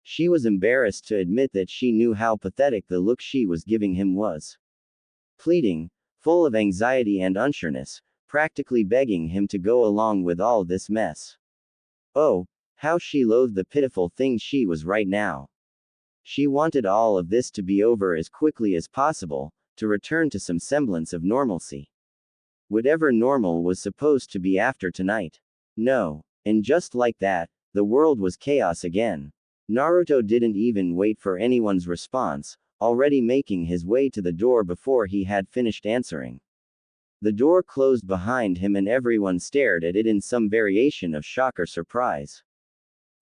She was embarrassed to admit that she knew how pathetic the look she was giving him was. Pleading, full of anxiety and unsureness, practically begging him to go along with all this mess. Oh, how she loathed the pitiful thing she was right now. She wanted all of this to be over as quickly as possible, to return to some semblance of normalcy. Whatever normal was supposed to be after tonight. No. And just like that, the world was chaos again. Naruto didn't even wait for anyone's response, already making his way to the door before he had finished answering. The door closed behind him and everyone stared at it in some variation of shock or surprise.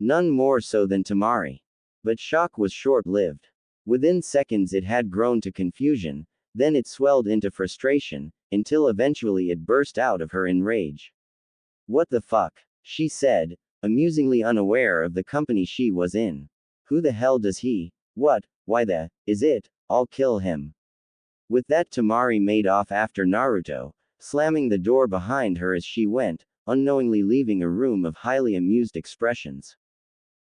None more so than Temari. But shock was short-lived. Within seconds it had grown to confusion, then it swelled into frustration, until eventually it burst out of her in rage. What the fuck? She said, amusingly unaware of the company she was in. Who the hell does he? What? Why the? Is it? I'll kill him. With that Temari made off after Naruto, slamming the door behind her as she went, unknowingly leaving a room of highly amused expressions.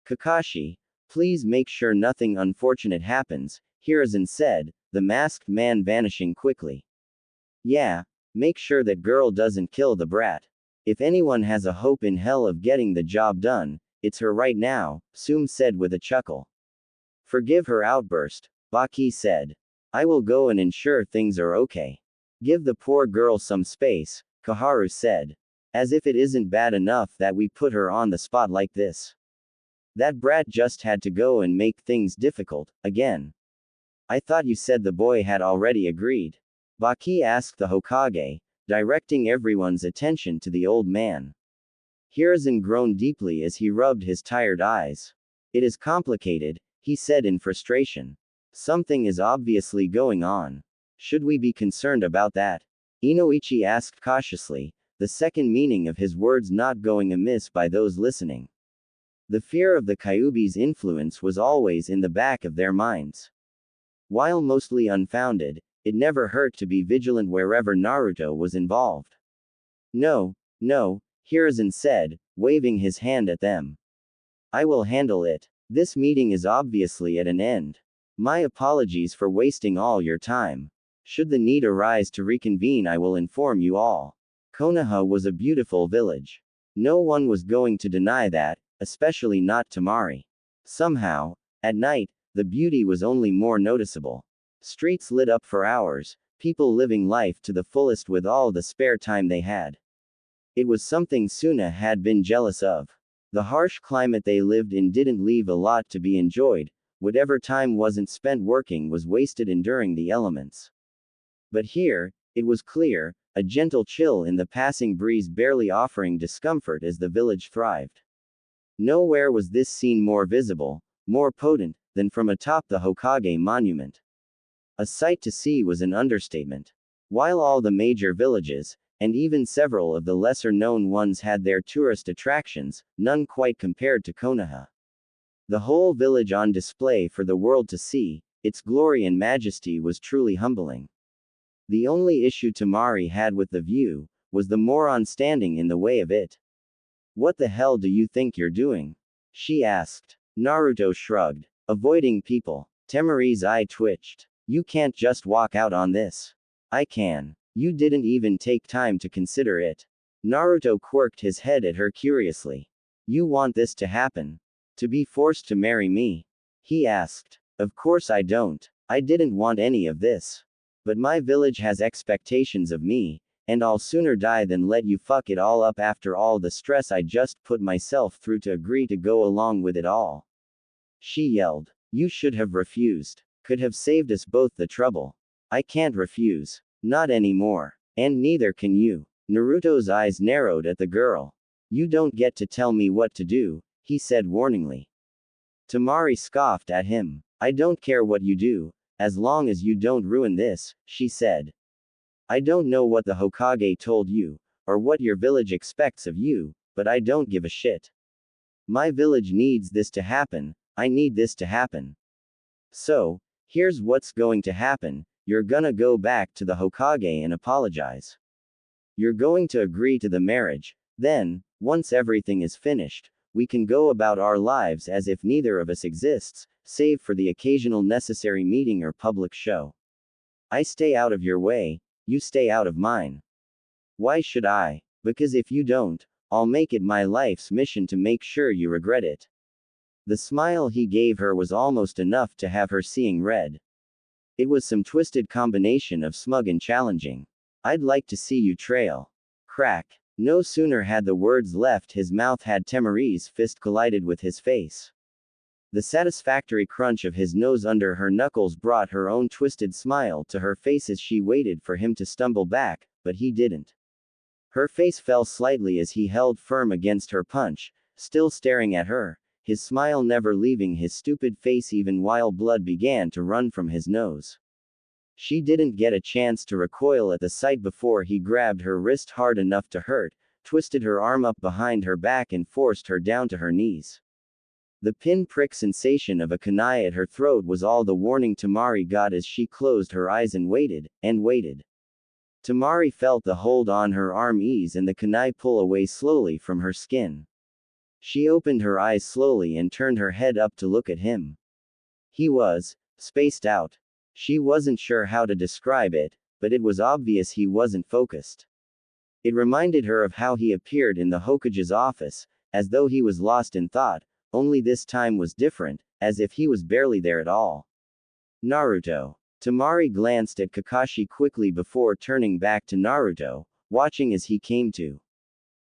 Kakashi, please make sure nothing unfortunate happens, Hiruzen said, the masked man vanishing quickly. Yeah, make sure that girl doesn't kill the brat. If anyone has a hope in hell of getting the job done, it's her right now, Sume said with a chuckle. Forgive her outburst, Baki said. I will go and ensure things are okay. Give the poor girl some space, Koharu said. As if it isn't bad enough that we put her on the spot like this. That brat just had to go and make things difficult, again. I thought you said the boy had already agreed. Baki asked the Hokage, directing everyone's attention to the old man. Hiruzen groaned deeply as he rubbed his tired eyes. It is complicated, he said in frustration. Something is obviously going on. Should we be concerned about that? Inoichi asked cautiously, the second meaning of his words not going amiss by those listening. The fear of the Kyuubi's influence was always in the back of their minds. While mostly unfounded, it never hurt to be vigilant wherever Naruto was involved. No, Hiruzen said, waving his hand at them. I will handle it. This meeting is obviously at an end. My apologies for wasting all your time. Should the need arise to reconvene, I will inform you all. Konoha was a beautiful village. No one was going to deny that, especially not Temari. Somehow, at night, the beauty was only more noticeable. Streets lit up for hours, people living life to the fullest with all the spare time they had. It was something Suna had been jealous of. The harsh climate they lived in didn't leave a lot to be enjoyed, whatever time wasn't spent working was wasted enduring the elements. But here, it was clear, a gentle chill in the passing breeze barely offering discomfort as the village thrived. Nowhere was this scene more visible, more potent, than from atop the Hokage monument. A sight to see was an understatement. While all the major villages, and even several of the lesser-known ones had their tourist attractions, none quite compared to Konoha. The whole village on display for the world to see, its glory and majesty was truly humbling. The only issue Temari had with the view, was the moron standing in the way of it. What the hell do you think you're doing? She asked. Naruto shrugged. Avoiding people. Temari's eye twitched. You can't just walk out on this. I can. You didn't even take time to consider it. Naruto quirked his head at her curiously. You want this to happen? To be forced to marry me? He asked. Of course I don't. I didn't want any of this. But my village has expectations of me, and I'll sooner die than let you fuck it all up after all the stress I just put myself through to agree to go along with it all. She yelled. You should have refused. Could have saved us both the trouble. I can't refuse. Not anymore. And neither can you. Naruto's eyes narrowed at the girl. You don't get to tell me what to do, he said warningly. Temari scoffed at him. I don't care what you do, as long as you don't ruin this, she said. I don't know what the Hokage told you, or what your village expects of you, but I don't give a shit. My village needs this to happen, I need this to happen. So, here's what's going to happen, you're gonna go back to the Hokage and apologize. You're going to agree to the marriage, then, once everything is finished, we can go about our lives as if neither of us exists, save for the occasional necessary meeting or public show. I stay out of your way, you stay out of mine. Why should I? Because if you don't, I'll make it my life's mission to make sure you regret it. The smile he gave her was almost enough to have her seeing red. It was some twisted combination of smug and challenging. I'd like to see you trail. Crack. No sooner had the words left his mouth had Temari's fist collided with his face. The satisfactory crunch of his nose under her knuckles brought her own twisted smile to her face as she waited for him to stumble back, but he didn't. Her face fell slightly as he held firm against her punch, still staring at her, his smile never leaving his stupid face even while blood began to run from his nose. She didn't get a chance to recoil at the sight before he grabbed her wrist hard enough to hurt, twisted her arm up behind her back and forced her down to her knees. The pin-prick sensation of a kunai at her throat was all the warning Temari got as she closed her eyes and waited, and waited. Temari felt the hold on her arm ease and the kunai pull away slowly from her skin. She opened her eyes slowly and turned her head up to look at him. He was spaced out. She wasn't sure how to describe it, but it was obvious he wasn't focused. It reminded her of how he appeared in the Hokage's office, as though he was lost in thought, only this time was different, as if he was barely there at all. Naruto. Temari glanced at Kakashi quickly before turning back to Naruto, watching as he came to.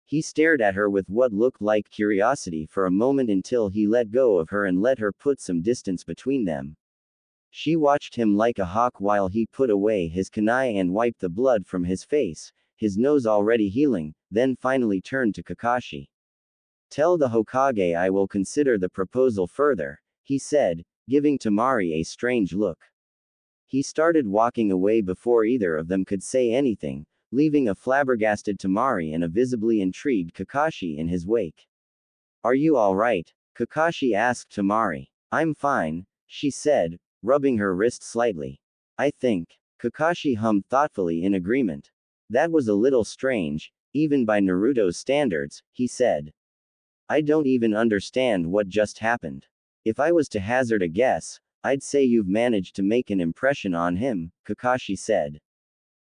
He stared at her with what looked like curiosity for a moment until he let go of her and let her put some distance between them. She watched him like a hawk while he put away his kunai and wiped the blood from his face, his nose already healing, then finally turned to Kakashi. Tell the Hokage I will consider the proposal further, he said, giving Temari a strange look. He started walking away before either of them could say anything, leaving a flabbergasted Temari and a visibly intrigued Kakashi in his wake. Are you alright? Kakashi asked Temari. I'm fine, she said, rubbing her wrist slightly. I think. Kakashi hummed thoughtfully in agreement. That was a little strange, even by Naruto's standards, he said. I don't even understand what just happened. If I was to hazard a guess, I'd say you've managed to make an impression on him, Kakashi said.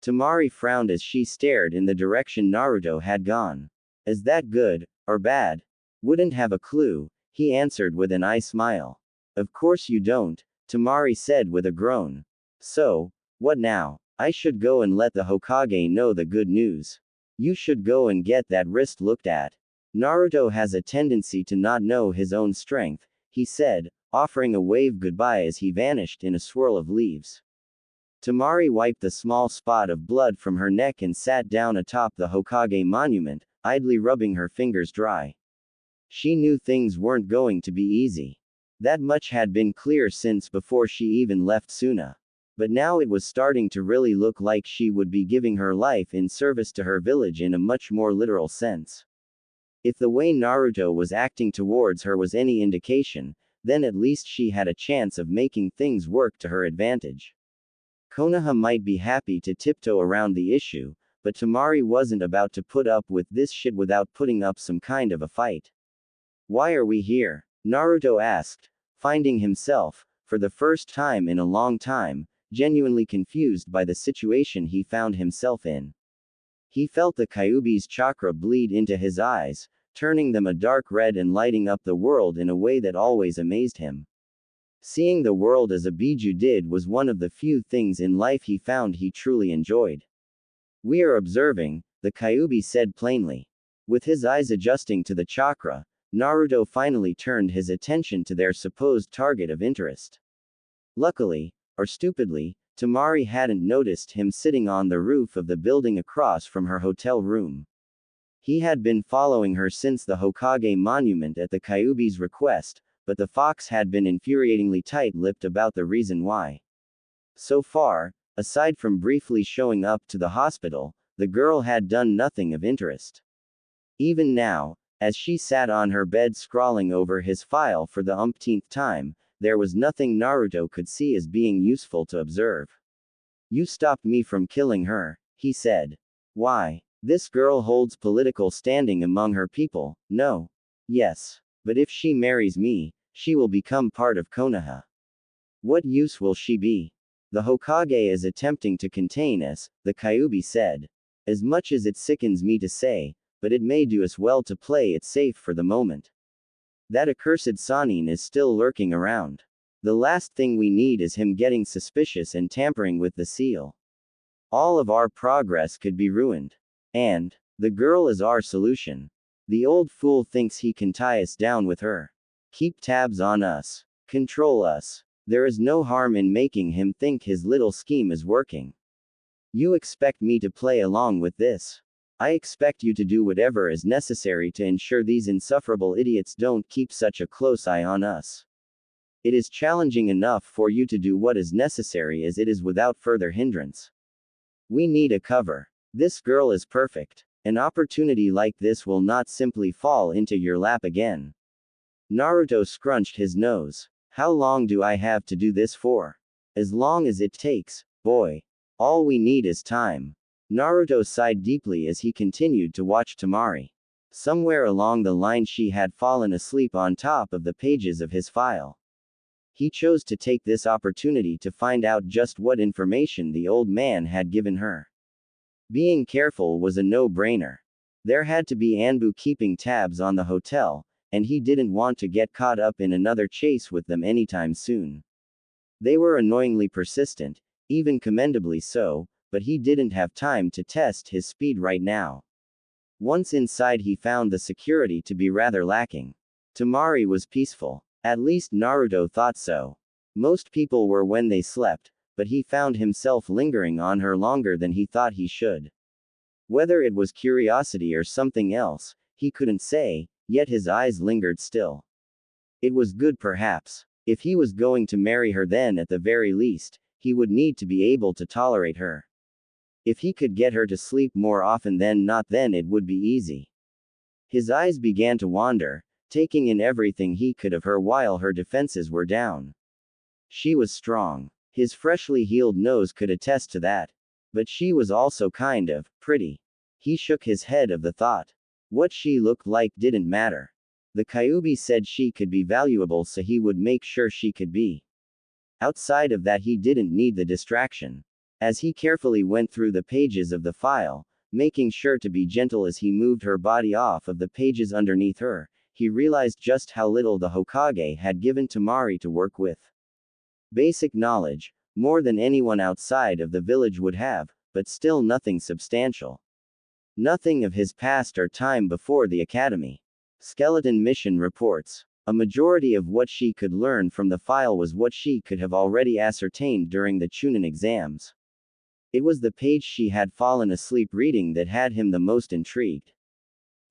Temari frowned as she stared in the direction Naruto had gone. Is that good, or bad? Wouldn't have a clue, he answered with an eye smile. Of course you don't, Temari said with a groan. So, what now? I should go and let the Hokage know the good news. You should go and get that wrist looked at. Naruto has a tendency to not know his own strength, he said, offering a wave goodbye as he vanished in a swirl of leaves. Temari wiped the small spot of blood from her neck and sat down atop the Hokage monument, idly rubbing her fingers dry. She knew things weren't going to be easy. That much had been clear since before she even left Suna. But now it was starting to really look like she would be giving her life in service to her village in a much more literal sense. If the way Naruto was acting towards her was any indication, then at least she had a chance of making things work to her advantage. Konoha might be happy to tiptoe around the issue, but Temari wasn't about to put up with this shit without putting up some kind of a fight. Why are we here? Naruto asked, finding himself, for the first time in a long time, genuinely confused by the situation he found himself in. He felt the Kyuubi's chakra bleed into his eyes, turning them a dark red and lighting up the world in a way that always amazed him. Seeing the world as a Biju did was one of the few things in life he found he truly enjoyed. "We are observing," the Kyuubi said plainly. With his eyes adjusting to the chakra, Naruto finally turned his attention to their supposed target of interest. Luckily, or stupidly, Temari hadn't noticed him sitting on the roof of the building across from her hotel room. He had been following her since the Hokage monument at the Kyuubi's request, but the fox had been infuriatingly tight-lipped about the reason why. So far, aside from briefly showing up to the hospital, the girl had done nothing of interest. Even now, as she sat on her bed scrawling over his file for the umpteenth time, there was nothing Naruto could see as being useful to observe. "You stopped me from killing her," he said. "Why? This girl holds political standing among her people, no? Yes. But if she marries me, she will become part of Konoha. What use will she be? The Hokage is attempting to contain us," the Kyuubi said. "As much as it sickens me to say, but it may do us well to play it safe for the moment. That accursed Sanin is still lurking around. The last thing we need is him getting suspicious and tampering with the seal. All of our progress could be ruined. And the girl is our solution. The old fool thinks he can tie us down with her. Keep tabs on us. Control us. There is no harm in making him think his little scheme is working. You expect me to play along with this? I expect you to do whatever is necessary to ensure these insufferable idiots don't keep such a close eye on us. It is challenging enough for you to do what is necessary as it is without further hindrance. We need a cover. This girl is perfect. An opportunity like this will not simply fall into your lap again." Naruto scrunched his nose. "How long do I have to do this for?" "As long as it takes, boy. All we need is time." Naruto sighed deeply as he continued to watch Temari. Somewhere along the line she had fallen asleep on top of the pages of his file. He chose to take this opportunity to find out just what information the old man had given her. Being careful was a no-brainer. There had to be Anbu keeping tabs on the hotel, and he didn't want to get caught up in another chase with them anytime soon. They were annoyingly persistent, even commendably so, but he didn't have time to test his speed right now. Once inside he found the security to be rather lacking. Temari was peaceful. At least Naruto thought so. Most people were when they slept, but he found himself lingering on her longer than he thought he should. Whether it was curiosity or something else, he couldn't say, yet his eyes lingered still. It was good perhaps. If he was going to marry her then at the very least, he would need to be able to tolerate her. If he could get her to sleep more often than not then it would be easy. His eyes began to wander, taking in everything he could of her while her defenses were down. She was strong. His freshly healed nose could attest to that. But she was also kind of pretty. He shook his head of the thought. What she looked like didn't matter. The Kyuubi said she could be valuable, so he would make sure she could be. Outside of that he didn't need the distraction. As he carefully went through the pages of the file, making sure to be gentle as he moved her body off of the pages underneath her, he realized just how little the Hokage had given Temari to work with. Basic knowledge, more than anyone outside of the village would have, but still nothing substantial. Nothing of his past or time before the academy. Skeleton mission reports. A majority of what she could learn from the file was what she could have already ascertained during the Chunin exams. It was the page she had fallen asleep reading that had him the most intrigued.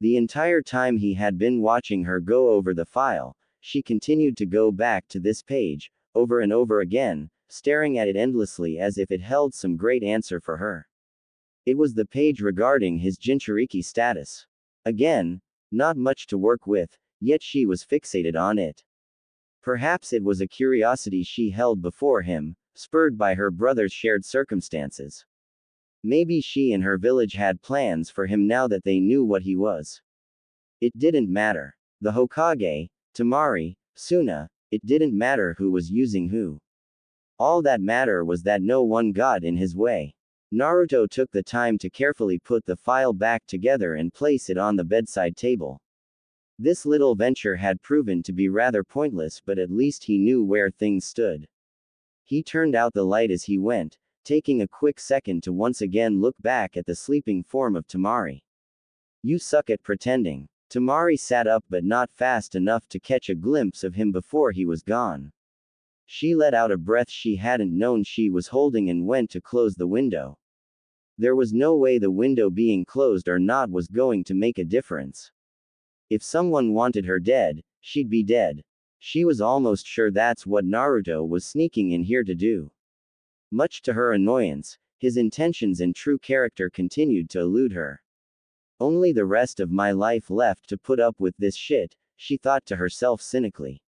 The entire time he had been watching her go over the file, she continued to go back to this page, over and over again, staring at it endlessly as if it held some great answer for her. It was the page regarding his Jinchuriki status. Again, not much to work with, yet she was fixated on it. Perhaps it was a curiosity she held before him, spurred by her brother's shared circumstances. Maybe she and her village had plans for him now that they knew what he was. It didn't matter. The Hokage, Temari, Suna, it didn't matter who was using who. All that mattered was that no one got in his way. Naruto took the time to carefully put the file back together and place it on the bedside table. This little venture had proven to be rather pointless, but at least he knew where things stood. He turned out the light as he went, taking a quick second to once again look back at the sleeping form of Temari. You suck at pretending. Temari sat up but not fast enough to catch a glimpse of him before he was gone. She let out a breath she hadn't known she was holding and went to close the window. There was no way the window being closed or not was going to make a difference. If someone wanted her dead, she'd be dead. She was almost sure that's what Naruto was sneaking in here to do. Much to her annoyance, his intentions and true character continued to elude her. Only the rest of my life left to put up with this shit, she thought to herself cynically.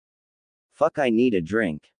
Fuck, I need a drink.